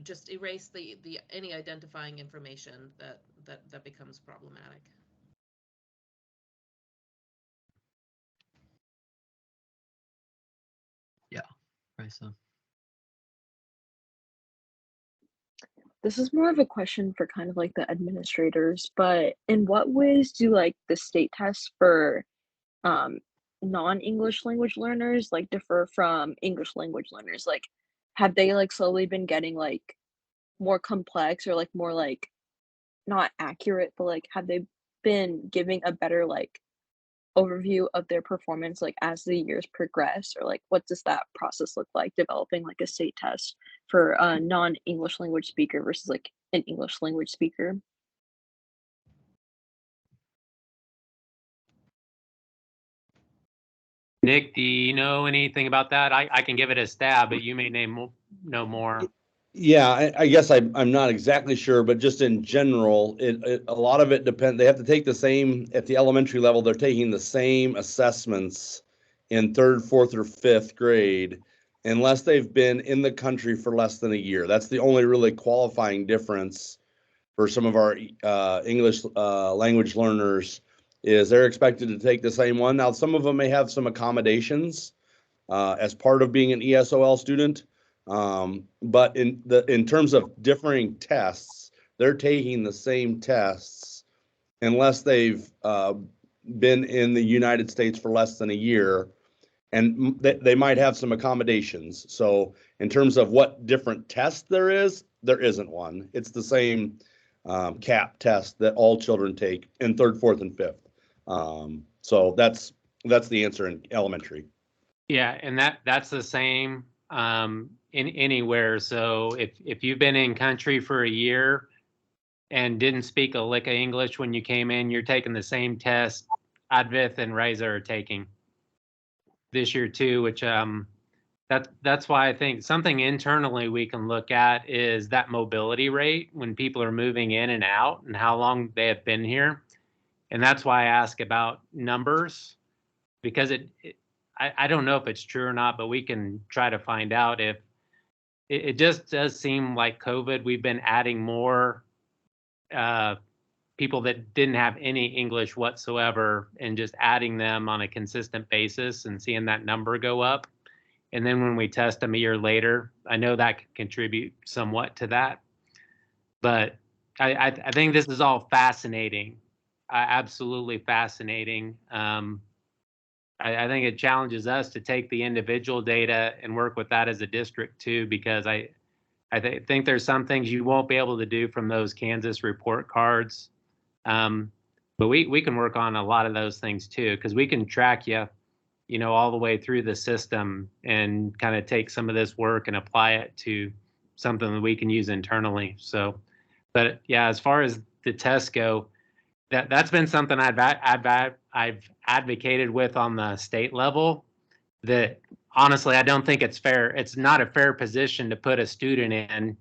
just erase the any identifying information that becomes problematic. Yeah, right. So This is more of a question for kind of like the administrators, but in what ways do like the state tests for um non-English language learners like differ from English language learners? Like have they like slowly been getting like more complex or like more like not accurate, but like have they been giving a better like overview of their performance like as the years progress, or like what does that process look like developing like a state test for a non-English language speaker versus like an English language speaker? Nick, do you know anything about that? I can give it a stab, but you may know more. Yeah, I guess I'm not exactly sure, but just in general, a lot of it depends. They have to take the same at the elementary level. They're taking the same assessments in third, fourth, or fifth grade, unless they've been in the country for less than a year. That's the only really qualifying difference for some of our English language learners. Is they're expected to take the same one. Now, some of them may have some accommodations as part of being an ESOL student. But in terms of differing tests, they're taking the same tests unless they've been in the United States for less than a year, and they might have some accommodations. So in terms of what different test there isn't one. It's the same CAP test that all children take in third, fourth, and fifth. So that's the answer in elementary. Yeah, and that's the same in anywhere. So if you've been in country for a year and didn't speak a lick of English when you came in, you're taking the same test Advith and Reza are taking this year too, which that's why I think something internally we can look at is that mobility rate when people are moving in and out and how long they have been here. And that's why I ask about numbers, because I don't know if it's true or not, but we can try to find out. If it just does seem like COVID, we've been adding more people that didn't have any English whatsoever and just adding them on a consistent basis and seeing that number go up. And then when we test them a year later, I know that could contribute somewhat to that. But I think this is all fascinating, absolutely fascinating. I think it challenges us to take the individual data and work with that as a district too, because I think there's some things you won't be able to do from those Kansas report cards. But we can work on a lot of those things too, because we can track you, all the way through the system and kind of take some of this work and apply it to something that we can use internally. So, but yeah, as far as the tests go, that's been something I've advocated with on the state level. That honestly, I don't think it's fair. It's not a fair position to put a student in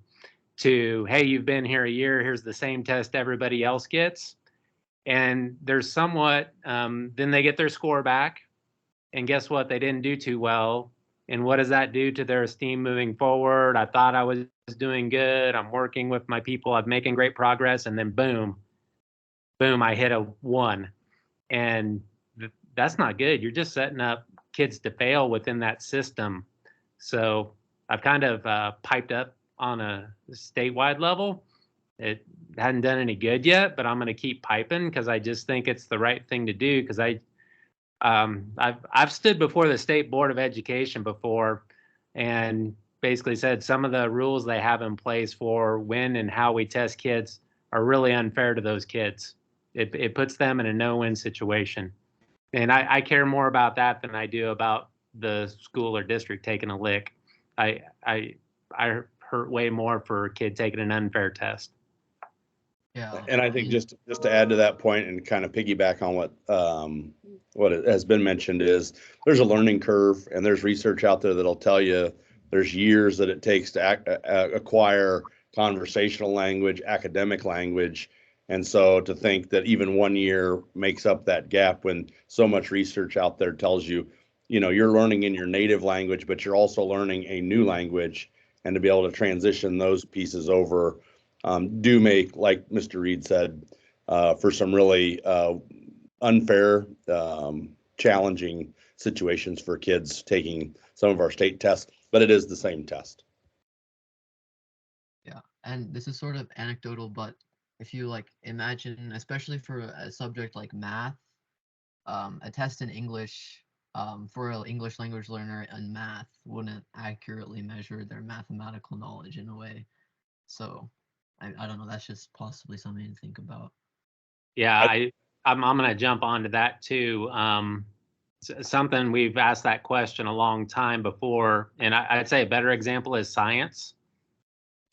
to, hey, you've been here a year, here's the same test everybody else gets. And there's somewhat, then they get their score back. And guess what? They didn't do too well. And what does that do to their esteem moving forward? I thought I was doing good. I'm working with my people. I'm making great progress. And then boom, I hit a 1. And that's not good. You're just setting up kids to fail within that system. So I've kind of piped up on a statewide level. It hadn't done any good yet, but I'm going to keep piping because I just think it's the right thing to do. Because I've stood before the State Board of Education before and basically said some of the rules they have in place for when and how we test kids are really unfair to those kids. It puts them in a no-win situation. And I care more about that than I do about the school or district taking a lick. I hurt way more for a kid taking an unfair test. Yeah. And I think just to add to that point and kind of piggyback on what has been mentioned is there's a learning curve, and there's research out there that'll tell you there's years that it takes to acquire conversational language, academic language. And so to think that even 1 year makes up that gap when so much research out there tells you, you're learning in your native language, but you're also learning a new language, and to be able to transition those pieces over do make, like Mr. Reed said, for some really unfair, challenging situations for kids taking some of our state tests, but it is the same test. Yeah, and this is sort of anecdotal, but if you imagine, especially for a subject like math, a test in English for an English language learner in math wouldn't accurately measure their mathematical knowledge in a way. So I don't know, that's just possibly something to think about. Yeah, I'm going to jump onto that too. Something we've asked that question a long time before, and I'd say a better example is science.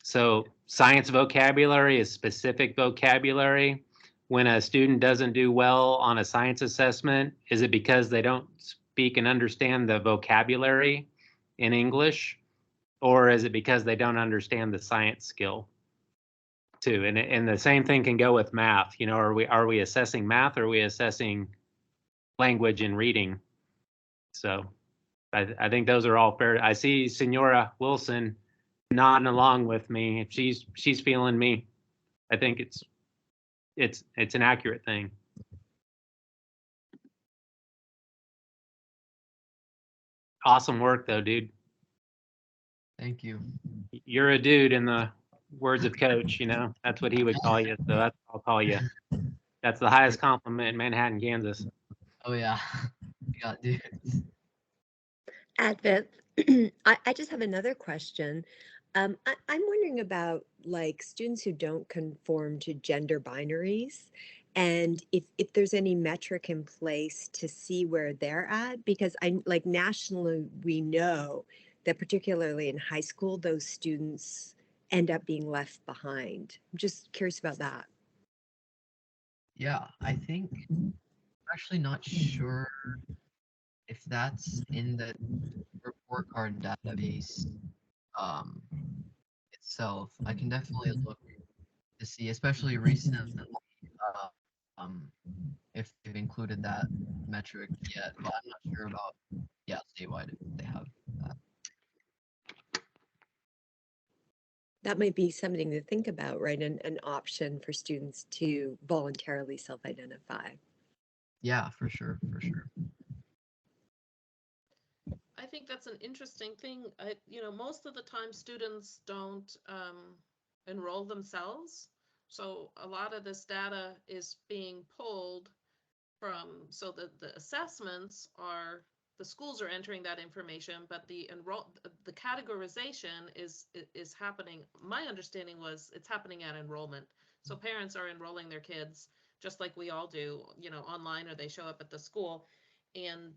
So science vocabulary is specific vocabulary. When a student doesn't do well on a science assessment, is it because they don't speak and understand the vocabulary in English, or is it because they don't understand the science skill too? And the same thing can go with math. Are we assessing math, or are we assessing language and reading? So I think those are all fair. I see Senora Wilson nodding along with me. If she's feeling me, I think it's an accurate thing. Awesome work though, dude. Thank you. You're a dude in the words of Coach, that's what he would call you. So that's what I'll call you. That's the highest compliment in Manhattan, Kansas. Oh yeah. Yeah, dude. Advent, I just have another question. I'm wondering about students who don't conform to gender binaries, and if there's any metric in place to see where they're at, because nationally we know that particularly in high school those students end up being left behind. I'm just curious about that. Yeah, I think actually not sure if that's in the report card database um, itself. I can definitely look to see, especially recently, uh, um, if they've included that metric yet. But I'm not sure about, yeah, statewide if they have that. That might be something to think about, right? An option for students to voluntarily self-identify. Yeah, for sure, for sure. I think that's an interesting thing. Most of the time students don't enroll themselves. So a lot of this data is being pulled from, so the assessments are, the schools are entering that information, but the categorization is happening. My understanding was it's happening at enrollment. So parents are enrolling their kids just like we all do, online, or they show up at the school. And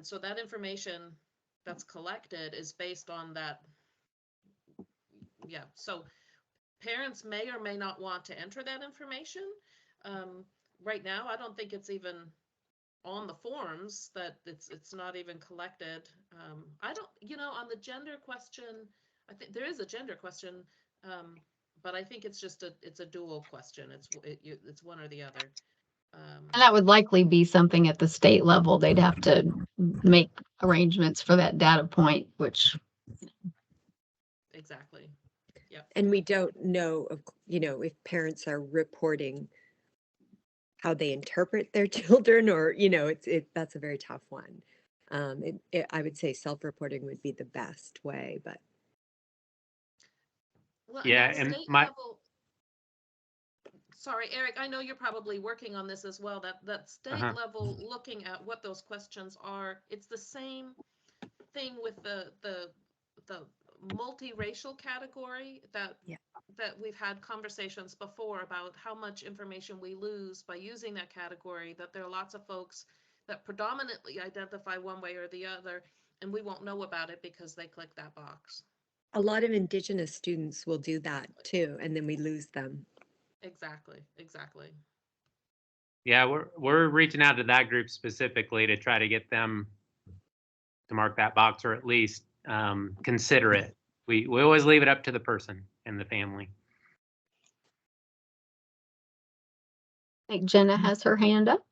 so that information that's collected is based on that. Yeah. So parents may or may not want to enter that information. Right now, I don't think it's even on the forms, that it's not even collected. I don't, on the gender question, I think there is a gender question, but I think it's just it's a dual question. It's one or the other. And that would likely be something at the state level. They'd have to make arrangements for that data point, which Exactly. Yep. And we don't know, if parents are reporting how they interpret their children, or, that's a very tough one. I would say self-reporting would be the best way, but Well, and Yeah, that and state my level, sorry, Eric, I know you're probably working on this as well, that state uh-huh. level, looking at what those questions are. It's the same thing with the multiracial category, yeah, that we've had conversations before about how much information we lose by using that category, that there are lots of folks that predominantly identify one way or the other, and we won't know about it because they click that box. a lot of Indigenous students will do that too, and then we lose them. Exactly, exactly. Yeah, we're reaching out to that group specifically to try to get them to mark that box, or at least consider it. We always leave it up to the person and the family. I think Jenna has her hand up.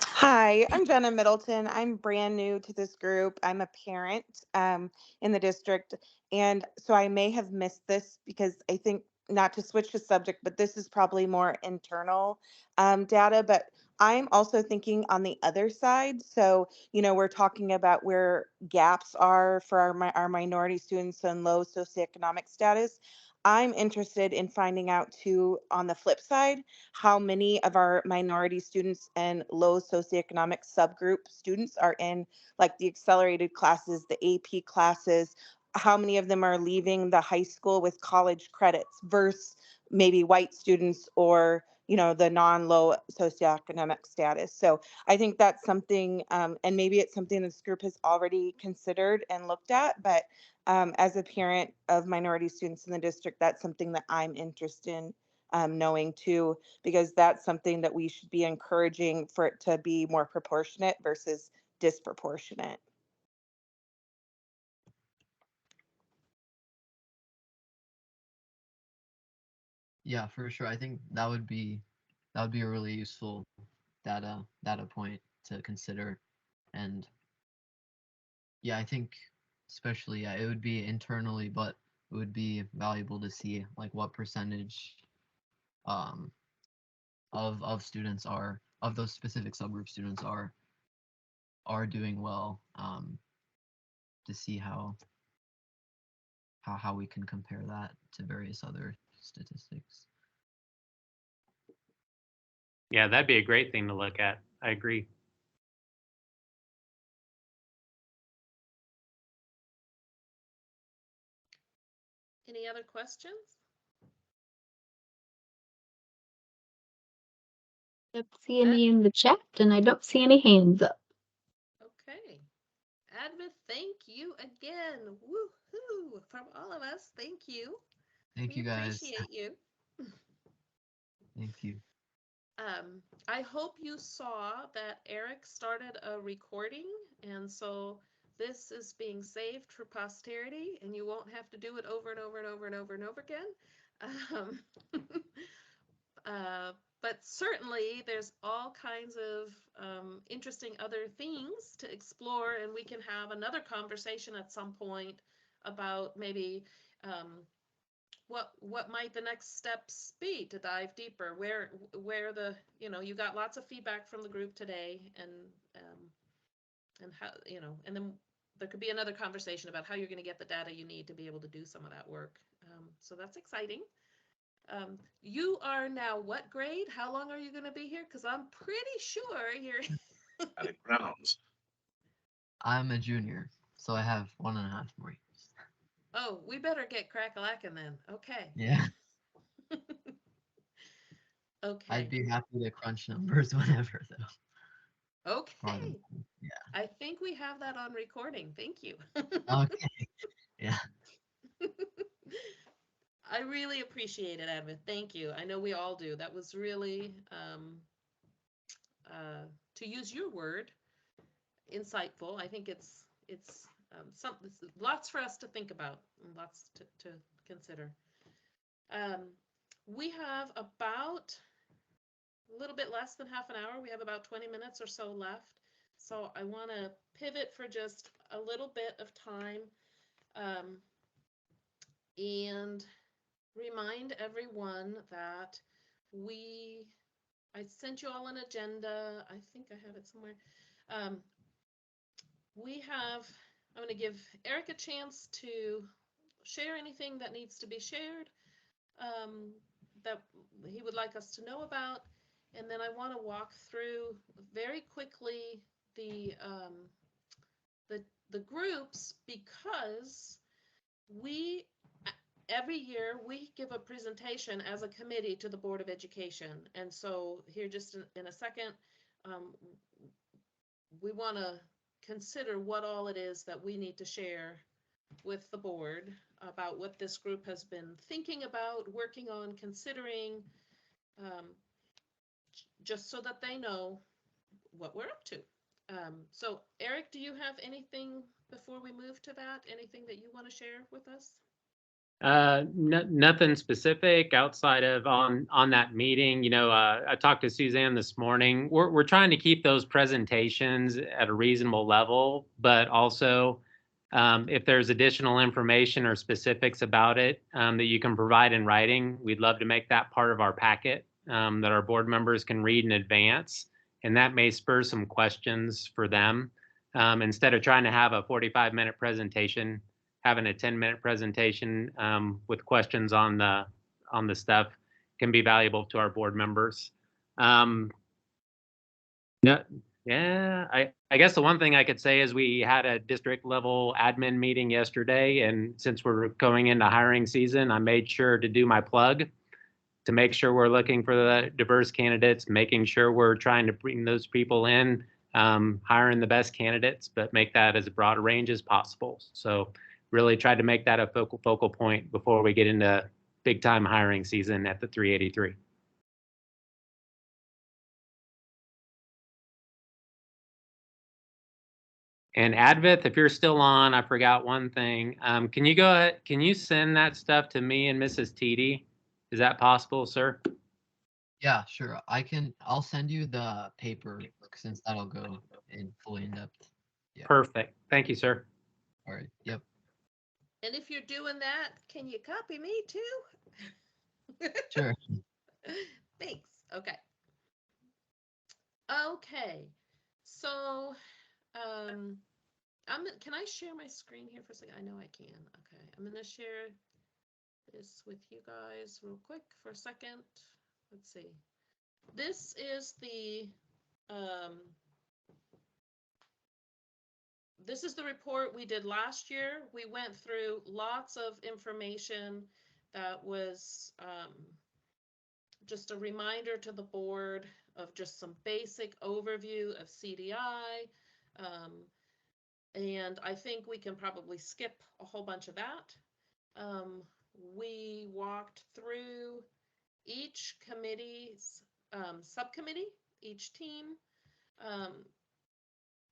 Hi, I'm Jenna Middleton. I'm brand new to this group. I'm a parent in the district. And so I may have missed this because I think, not to switch the subject, but this is probably more internal data. But I'm also thinking on the other side. So, we're talking about where gaps are for our minority students and low socioeconomic status. I'm interested in finding out too, on the flip side, how many of our minority students and low socioeconomic subgroup students are in like the accelerated classes, the AP classes, how many of them are leaving the high school with college credits versus maybe white students, or the non-low socioeconomic status. So I think that's something, and maybe it's something this group has already considered and looked at, but as a parent of minority students in the district, that's something that I'm interested in knowing too, because that's something that we should be encouraging for it to be more proportionate versus disproportionate. Yeah, for sure. I think that would be a really useful data point to consider. And yeah, I think especially, yeah, it would be internally, but it would be valuable to see like what percentage um of students are, of those specific subgroup students are doing well, to see how we can compare that to various other statistics. Yeah, that'd be a great thing to look at. I agree. Any other questions? I don't see any in the chat, and I don't see any hands up. Okay. Advent, thank you again. Woohoo! From all of us, thank you. Thank We you guys. appreciate you. Thank you. I hope you saw that Eric started a recording, and so this is being saved for posterity, and you won't have to do it over and over and over and over and over again. Um, but certainly there's all kinds of interesting other things to explore, and we can have another conversation at some point about maybe what might the next steps be to dive deeper, where the, you got lots of feedback from the group today, and how, and then there could be another conversation about how you're going to get the data you need to be able to do some of that work. So that's exciting. You are now what grade? How long are you going to be here? Because I'm pretty sure you're. Adding rounds. I'm a junior, so I have 1.5 more years. Oh, we better get crack-a-lackin' then. Okay. Yeah, Okay. I'd be happy to crunch numbers whenever, though. Okay. Yeah. I think we have that on recording. Thank you. Okay. Yeah. I really appreciate it, Advent. Thank you. I know we all do. That was really, to use your word, insightful. I think it's something, lots for us to think about and lots to consider. We have about a little bit less than half an hour. We have about 20 minutes or so left. So I want to pivot for just a little bit of time and remind everyone that I sent you all an agenda. I think I have it somewhere. I'm going to give Eric a chance to share anything that needs to be shared, that he would like us to know about. And then I want to walk through very quickly the groups, because every year we give a presentation as a committee to the Board of Education. And so here, just in a second, we want to consider what all it is that we need to share with the board about what this group has been thinking about, working on, considering, just so that they know what we're up to. So Eric, do you have anything before we move to that? Anything that you want to share with us? Nothing specific outside of on that meeting. I talked to Suzanne this morning. We're trying to keep those presentations at a reasonable level, but also if there's additional information or specifics about it that you can provide in writing, we'd love to make that part of our packet that our board members can read in advance, and that may spur some questions for them. Instead of trying to have a 45-minute presentation, having a 10-minute presentation with questions on the stuff can be valuable to our board members. Yeah, I guess the one thing I could say is we had a district level admin meeting yesterday, and since we're going into hiring season, I made sure to do my plug to make sure we're looking for the diverse candidates, making sure we're trying to bring those people in, hiring the best candidates, but make that as broad a range as possible. So really tried to make that a focal point before we get into big time hiring season at the 383. And Advith, if you're still on, I forgot one thing. Can you go ahead? Can you send that stuff to me and Mrs. Teedy? Is that possible, sir? Yeah, sure. I'll send you the paper, since that'll go in fully in depth. Yeah. Perfect. Thank you, sir. All right. Yep. And if you're doing that, can you copy me too? Sure. Thanks. Okay. Okay. So, can I share my screen here for a second? I know I can. Okay. I'm going to share this with you guys real quick for a second. Let's see. This is the report we did last year. We went through lots of information that was just a reminder to the board of just some basic overview of CDI. And I think we can probably skip a whole bunch of that. We walked through each committee's subcommittee, each team.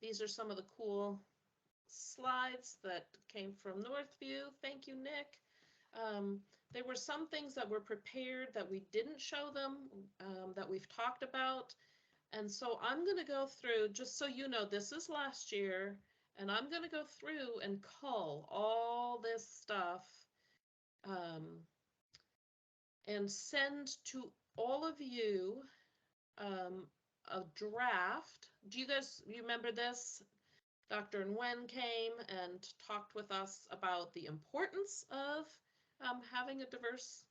These are some of the cool slides that came from Northview. Thank you, Nick. There were some things that were prepared that we didn't show them, that we've talked about. And so I'm going to go through, just so you know, this is last year, and I'm going to go through and cull all this stuff, and send to all of you a draft. Do you guys remember this? Dr. Nguyen came and talked with us about the importance of having a diverse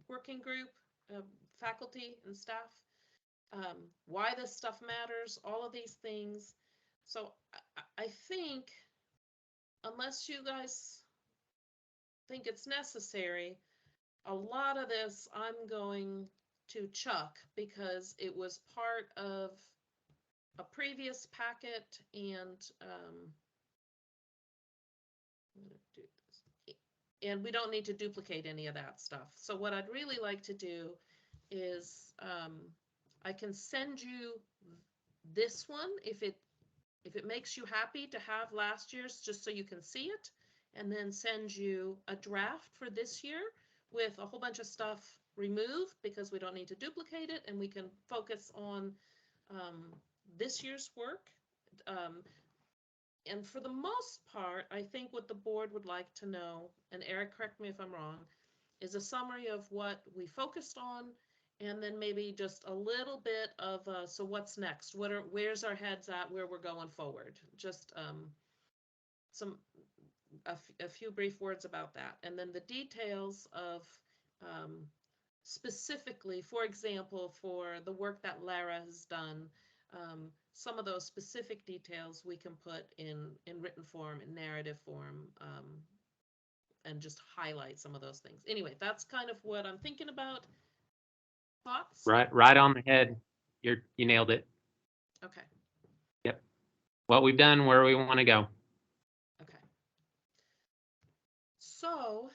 working group, faculty and staff, why this stuff matters, all of these things. So I think, unless you guys think it's necessary, a lot of this I'm going to chuck because it was part of a previous packet, and I'm gonna do this. And we don't need to duplicate any of that stuff. So what I'd really like to do is I can send you this one if it makes you happy to have last year's, just so you can see it, and then send you a draft for this year with a whole bunch of stuff removed because we don't need to duplicate it, and we can focus on this year's work. And for the most part, I think what the board would like to know, and Eric, correct me if I'm wrong, is a summary of what we focused on, and then maybe just a little bit of so what's next? Where's our heads at? Where we're going forward? Just a few brief words about that, and then the details of specifically, for example, for the work that Lara has done. Some of those specific details we can put in written form, in narrative form, and just highlight some of those things. Anyway, that's kind of what I'm thinking about. Thoughts? Right on the head. You nailed it. Okay. Yep. What we've done, where we want to go. Okay. So,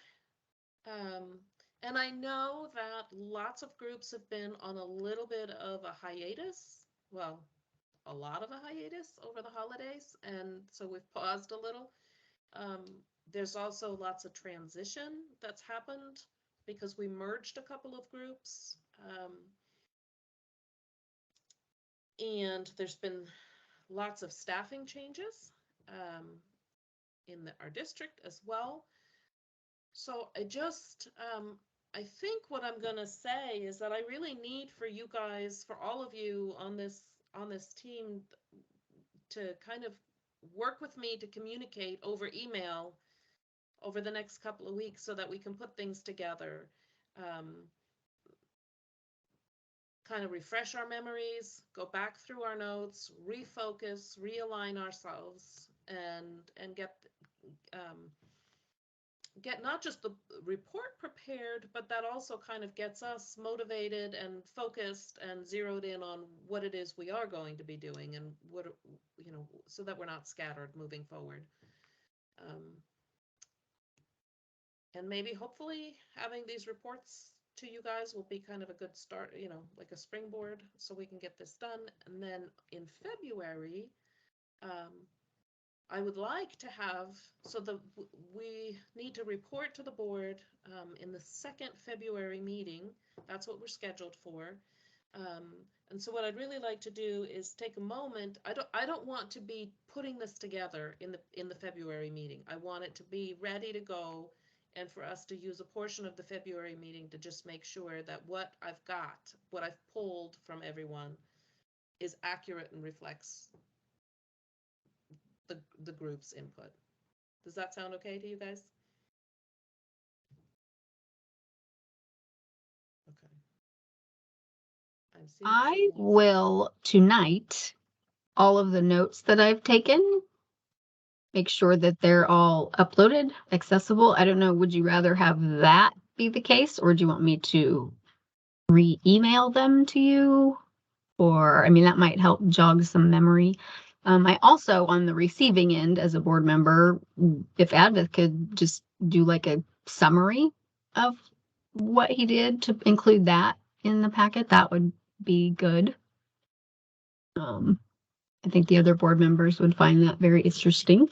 and I know that lots of groups have been on a little bit of a hiatus. Well, a lot of a hiatus over the holidays, and so we've paused a little. There's also lots of transition that's happened because we merged a couple of groups, and there's been lots of staffing changes in our district as well. So I think what I'm gonna say is that I really need for you guys, for all of you on this team, to kind of work with me to communicate over email over the next couple of weeks so that we can put things together, kind of refresh our memories, go back through our notes, refocus, realign ourselves, and get not just the report prepared, but that also kind of gets us motivated and focused and zeroed in on what it is we are going to be doing, and what, so that we're not scattered moving forward. And maybe hopefully having these reports to you guys will be kind of a good start, like a springboard, so we can get this done. And then in February, I would like to have, we need to report to the board in the second February meeting. That's what we're scheduled for. And so what I'd really like to do is take a moment. I don't want to be putting this together in the February meeting. I want it to be ready to go, and for us to use a portion of the February meeting to just make sure that what I've pulled from everyone, is accurate and reflects the group's input. Does that sound okay to you guys? Okay. I will tonight, all of the notes that I've taken, make sure that they're all uploaded, accessible. I don't know, would you rather have that be the case, or do you want me to re-email them to you? Or, I mean, that might help jog some memory. I also, on the receiving end as a board member, if Advith could just do like a summary of what he did, to include that in the packet, that would be good. I think the other board members would find that very interesting.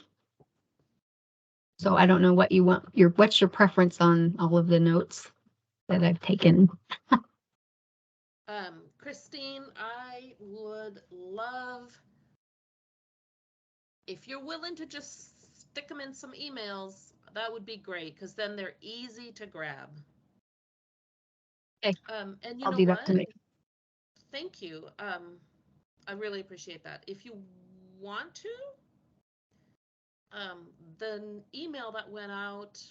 So I don't know what you want, what's your preference on all of the notes that I've taken? Christine, I would love if you're willing to just stick them in some emails, that would be great, because then they're easy to grab. Okay. And you I'll know do that what? tonight. Thank you. I really appreciate that. If you want to, the email that went out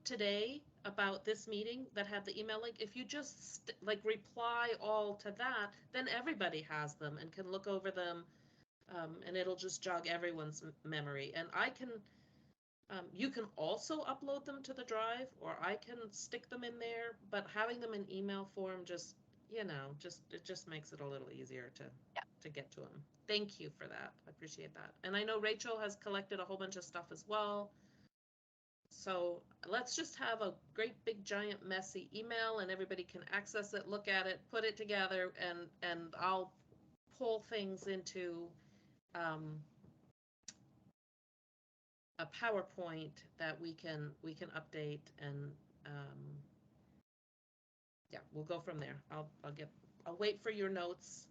today about this meeting that had the email link, if you just like reply all to that, then everybody has them and can look over them, and it'll just jog everyone's memory. And I can, you can also upload them to the drive, or I can stick them in there, but having them in email form just, you know, it just makes it a little easier to get to them. Thank you for that. I appreciate that. And I know Rachel has collected a whole bunch of stuff as well. So let's just have a great big giant messy email, and everybody can access it, look at it, put it together, and I'll pull things into a PowerPoint that we can update, and yeah, we'll go from there. I'll wait for your notes.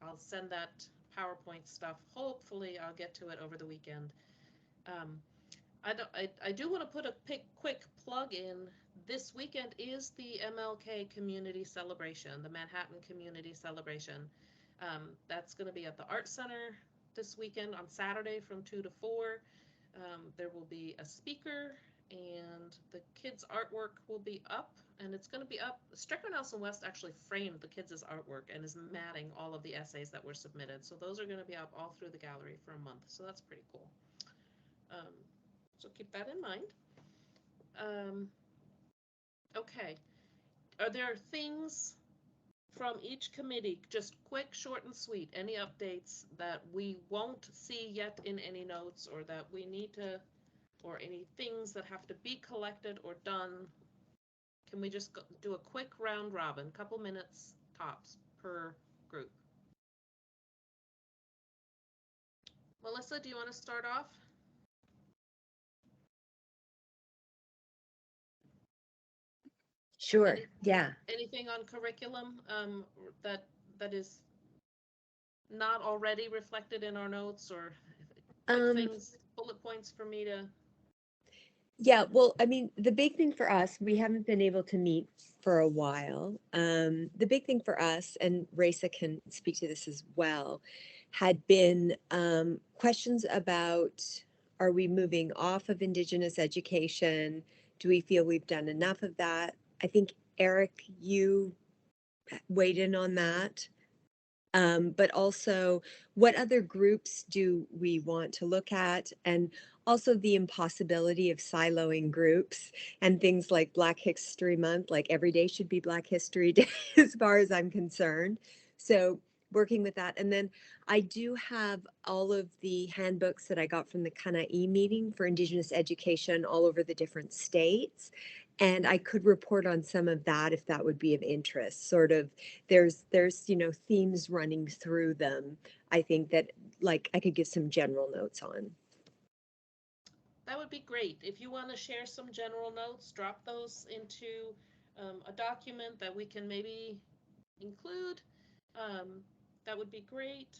I'll send that PowerPoint stuff. Hopefully I'll get to it over the weekend. I do want to put a quick plug in. This weekend is the MLK Community Celebration, the Manhattan Community Celebration. That's going to be at the Art Center this weekend on Saturday from 2 to 4. There will be a speaker, and the kids' artwork will be up, and it's going to be up. Stricker Nelson West actually framed the kids' artwork and is matting all of the essays that were submitted. So those are going to be up all through the gallery for a month. So that's pretty cool. So keep that in mind. Okay. Are there things from each committee, just quick, short, and sweet, any updates that we won't see yet in any notes, or that we need to, or any things that have to be collected or done? Can we just do a quick round robin, couple minutes tops per group? Melissa, do you want to start off? Sure. Yeah. Anything on curriculum that is not already reflected in our notes, or things, bullet points for me to? Yeah, well, I mean, the big thing for us, we haven't been able to meet for a while. The big thing for us, and Raisa can speak to this as well, had been questions about, are we moving off of Indigenous education? Do we feel we've done enough of that? I think, Eric, you weighed in on that. But also, what other groups do we want to look at? And also the impossibility of siloing groups and things like Black History Month, like every day should be Black History Day, as far as I'm concerned. So working with that. And then I do have all of the handbooks that I got from the Kana'i meeting for Indigenous education all over the different states. And I could report on some of that if that would be of interest. Sort of, there's themes running through them. I think that, like, I could give some general notes on. That would be great. If you want to share some general notes, drop those into a document that we can maybe include. That would be great.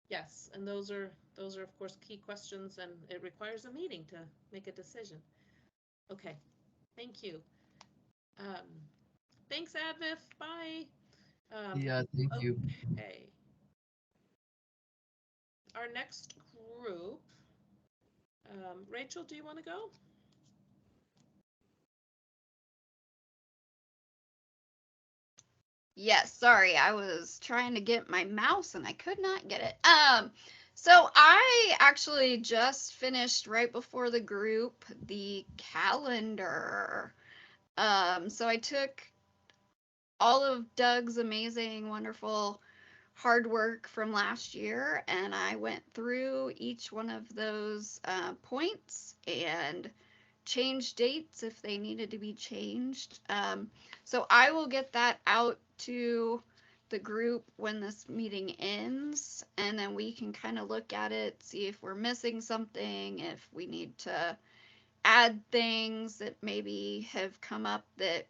Yes, and those are of course key questions, and it requires a meeting to make a decision. Okay, thank you. Thanks, Advith. Bye. Yeah, thank you. Okay. Our next group. Rachel, do you want to go? Yes, sorry, I was trying to get my mouse and I could not get it. So I actually just finished right before the group the calendar. So I took all of Doug's amazing, wonderful hard work from last year, and I went through each one of those points and change dates if they needed to be changed. So I will get that out to the group when this meeting ends, and then we can kind of look at it, see if we're missing something, if we need to add things that maybe have come up that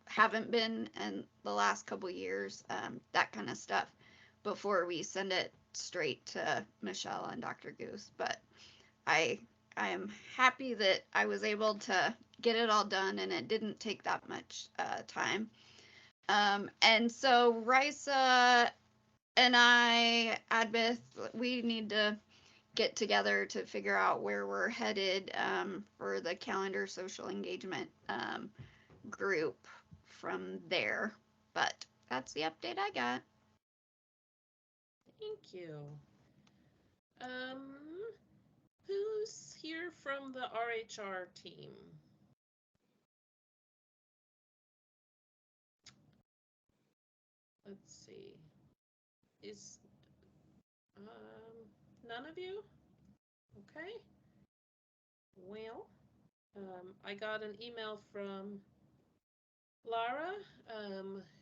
haven't been in the last couple years, that kind of stuff, before we send it straight to Michelle and Dr. Goose. But I I am happy that I was able to get it all done and it didn't take that much time. And so Risa and I, Adbeth, we need to get together to figure out where we're headed for the calendar social engagement group from there. But that's the update I got. Thank you. Who's here from the RHR team? Let's see. Is none of you? Okay. Well, I got an email from Lara,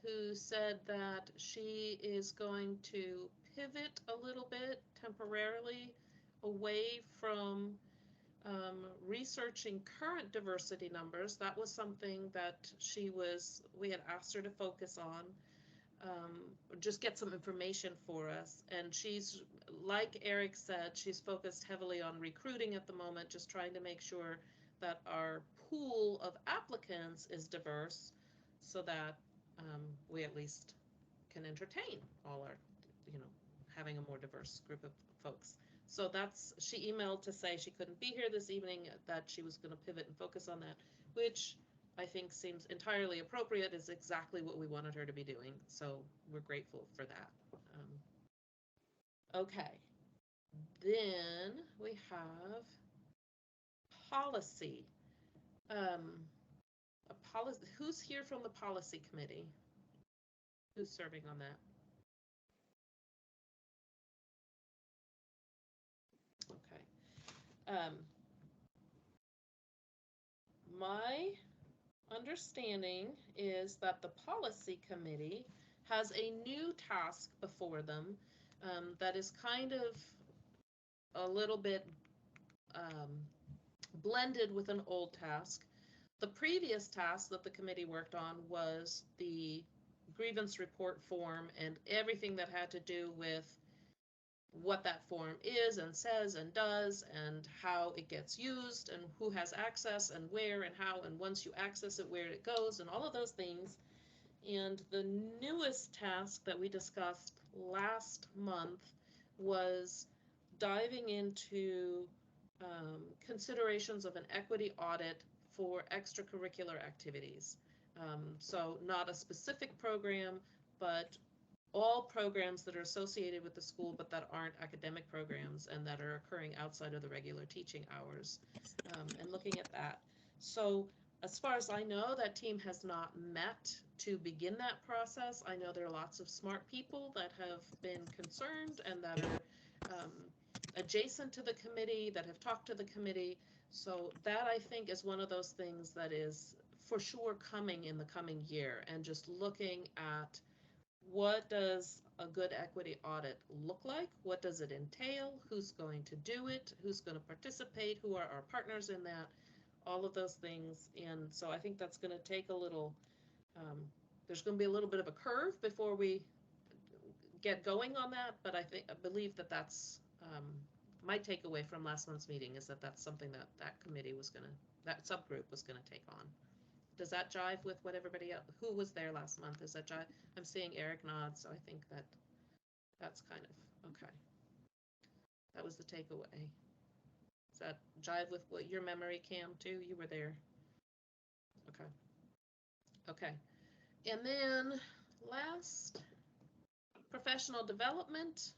who said that she is going to pivot a little bit temporarily away from researching current diversity numbers. That was something that we had asked her to focus on, just get some information for us. And she's, like Eric said, she's focused heavily on recruiting at the moment, just trying to make sure that our pool of applicants is diverse so that we at least can entertain all our, having a more diverse group of folks. So she emailed to say she couldn't be here this evening, that she was going to pivot and focus on that, which I think seems entirely appropriate, is exactly what we wanted her to be doing. So we're grateful for that. Okay. Then we have policy. Who's here from the policy committee? Who's serving on that? Okay. My understanding is that the policy committee has a new task before them, that is kind of a little bit blended with an old task. The previous task that the committee worked on was the grievance report form and everything that had to do with what that form is and says and does and how it gets used and who has access and where and how, and once you access it, where it goes, and all of those things. And the newest task that we discussed last month was diving into considerations of an equity audit for extracurricular activities. So not a specific program, but all programs that are associated with the school but that aren't academic programs and that are occurring outside of the regular teaching hours, and looking at that. So as far as I know, that team has not met to begin that process. I know there are lots of smart people that have been concerned and that are adjacent to the committee, that have talked to the committee. So that, I think, is one of those things that is for sure coming in the coming year, and just looking at what does a good equity audit look like? What does it entail? Who's going to do it? Who's going to participate? Who are our partners in that? All of those things. And so I think that's going to take a little, there's going to be a little bit of a curve before we get going on that. But I believe that that's my takeaway from last month's meeting, is that that's something that that committee was going to, that subgroup was going to take on. Does that jive with what everybody else, who was there last month? Is that jive? I'm seeing Eric nod, so I think that that's kind of, okay. That was the takeaway. Does that jive with what your memory, Cam, too? You were there. Okay. Okay. And then last, professional development.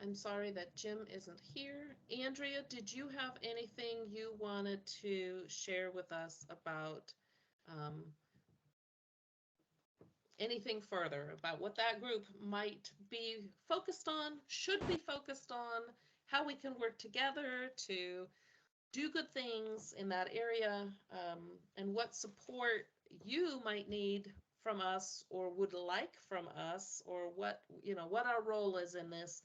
I'm sorry that Jim isn't here. Andrea, did you have anything you wanted to share with us about anything further about what that group might be focused on, should be focused on, how we can work together to do good things in that area, and what support you might need from us or would like from us, or what, what our role is in this.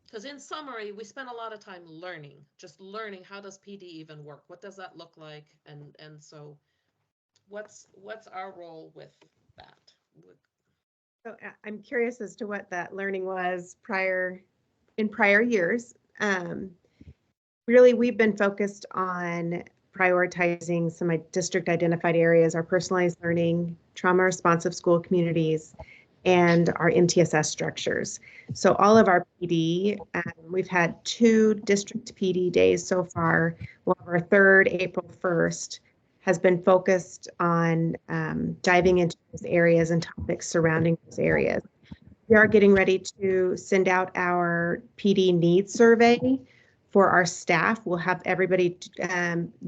Because in summary, we spend a lot of time learning, just learning, how does PD even work? What does that look like? And so what's our role with that? So I'm curious as to what that learning was in prior years. Really, we've been focused on prioritizing some district identified areas, our personalized learning, trauma responsive school communities, and our MTSS structures. So all of our PD, we've had 2 district PD days so far. Well, our third, April 1st, has been focused on diving into those areas and topics surrounding those areas. We are getting ready to send out our PD needs survey for our staff. We'll have everybody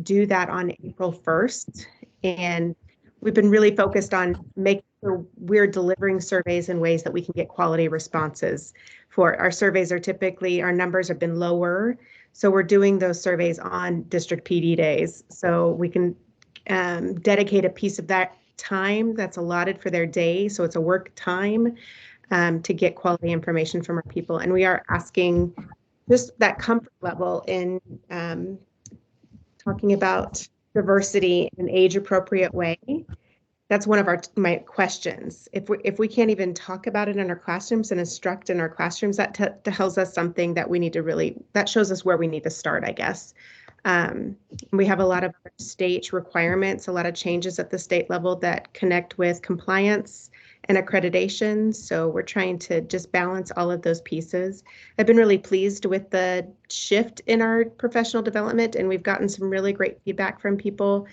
do that on April 1st. And we've been really focused on making sure we're delivering surveys in ways that we can get quality responses for. Our surveys are typically, our numbers have been lower. So we're doing those surveys on district PD days. So we can dedicate a piece of that time that's allotted for their day. So it's a work time to get quality information from our people. And we are asking just that comfort level in talking about diversity in an age appropriate way. That's one of my questions. If we can't even talk about it in our classrooms and instruct in our classrooms, that tells us something that we need to that shows us where we need to start, I guess. We have a lot of state requirements, a lot of changes at the state level that connect with compliance and accreditation. So we're trying to just balance all of those pieces. I've been really pleased with the shift in our professional development, and we've gotten some really great feedback from people.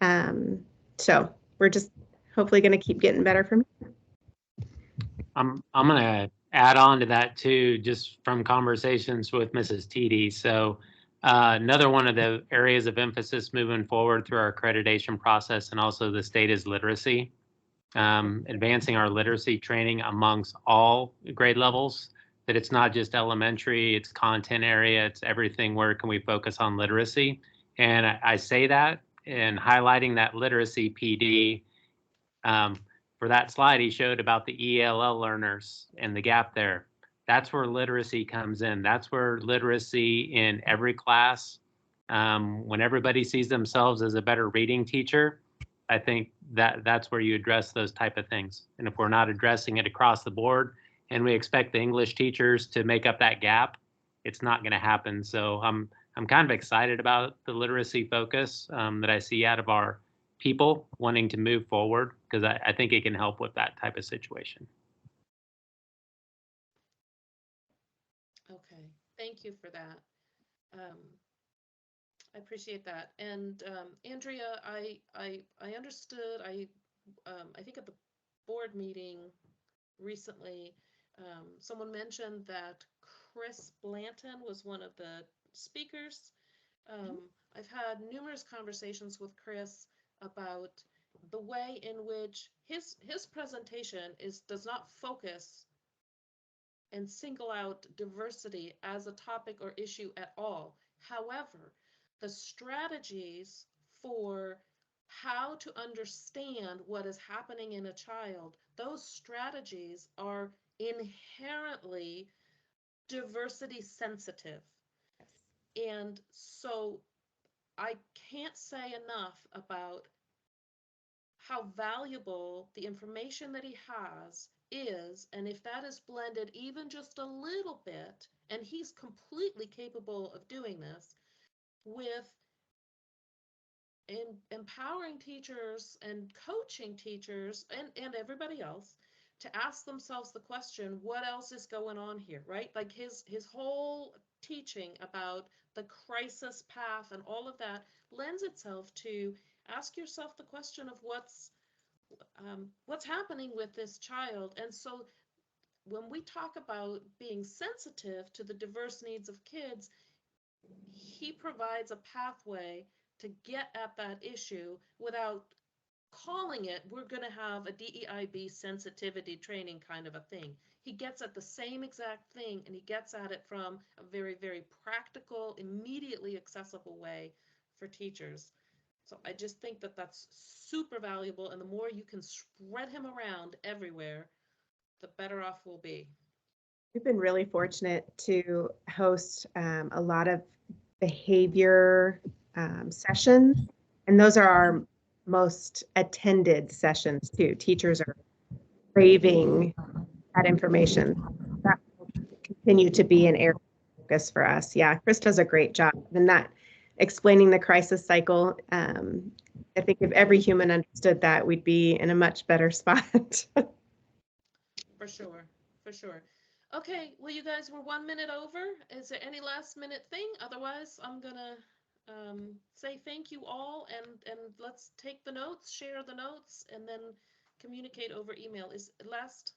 So we're just hopefully going to keep getting better from here. I'm going to add on to that too, just from conversations with Mrs. Teedy. So another one of the areas of emphasis moving forward through our accreditation process and also the state is literacy. Advancing our literacy training amongst all grade levels, that it's not just elementary, it's content area, it's everything. Where can we focus on literacy? And I say that and highlighting that literacy PD. For that slide he showed about the ELL learners and the gap there. That's where literacy comes in. That's where literacy in every class, when everybody sees themselves as a better reading teacher, I think that's where you address those type of things. And if we're not addressing it across the board and we expect the English teachers to make up that gap, it's not going to happen. So I'm kind of excited about the literacy focus that I see out of our people wanting to move forward, because I think it can help with that type of situation. Okay, thank you for that. I appreciate that. And Andrea, I understood. I think at the board meeting recently, someone mentioned that Chris Blanton was one of the speakers. I've had numerous conversations with Chris about the way in which his presentation does not focus and single out diversity as a topic or issue at all. However, the strategies for how to understand what is happening in a child, those strategies are inherently diversity sensitive. And so I can't say enough about how valuable the information that he has is, and if that is blended even just a little bit, and he's completely capable of doing this, with empowering teachers and coaching teachers and everybody else to ask themselves the question, what else is going on here, right? Like his whole teaching about the crisis path and all of that lends itself to ask yourself the question of what's happening with this child. And so when we talk about being sensitive to the diverse needs of kids, he provides a pathway to get at that issue without calling it, we're going to have a DEIB sensitivity training kind of a thing. He gets at the same exact thing, and he gets at it from a very, very practical, immediately accessible way for teachers. So I just think that that's super valuable, and the more you can spread him around everywhere, the better off we'll be. We've been really fortunate to host a lot of behavior sessions, and those are our most attended sessions too. Teachers are craving that information. That will continue to be an area of focus for us. Yeah, Chris does a great job. And that explaining the crisis cycle, I think if every human understood that, we'd be in a much better spot. For sure, for sure. Okay, well, you guys were 1 minute over. Is there any last minute thing? Otherwise, I'm gonna say thank you all, and let's take the notes, share the notes, and then communicate over email. Is last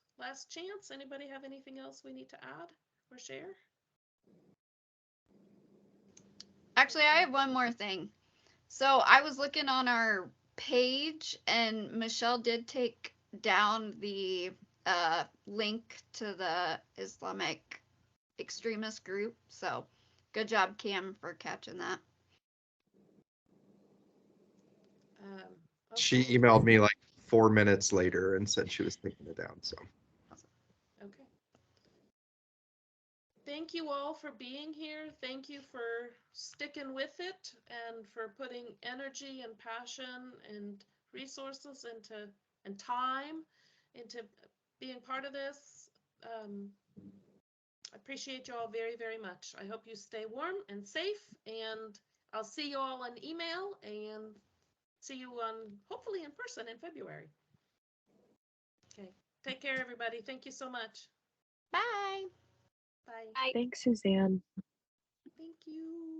chance? Anybody have anything else we need to add or share? Actually, I have one more thing. So I was looking on our page, and Michelle did take down the link to the Islamic extremist group. So good job, Cam, for catching that. She Okay. emailed me like 4 minutes later and said she was taking it down. So Okay. Thank you all for being here. Thank you for sticking with it and for putting energy and passion and resources into and time into being part of this. I appreciate you all very, very much. I hope you stay warm and safe, and I'll see you all on email and see you on hopefully in person in February. Okay. Take care, everybody. Thank you so much. Bye. Bye. Bye. Thanks, Suzanne. Thank you.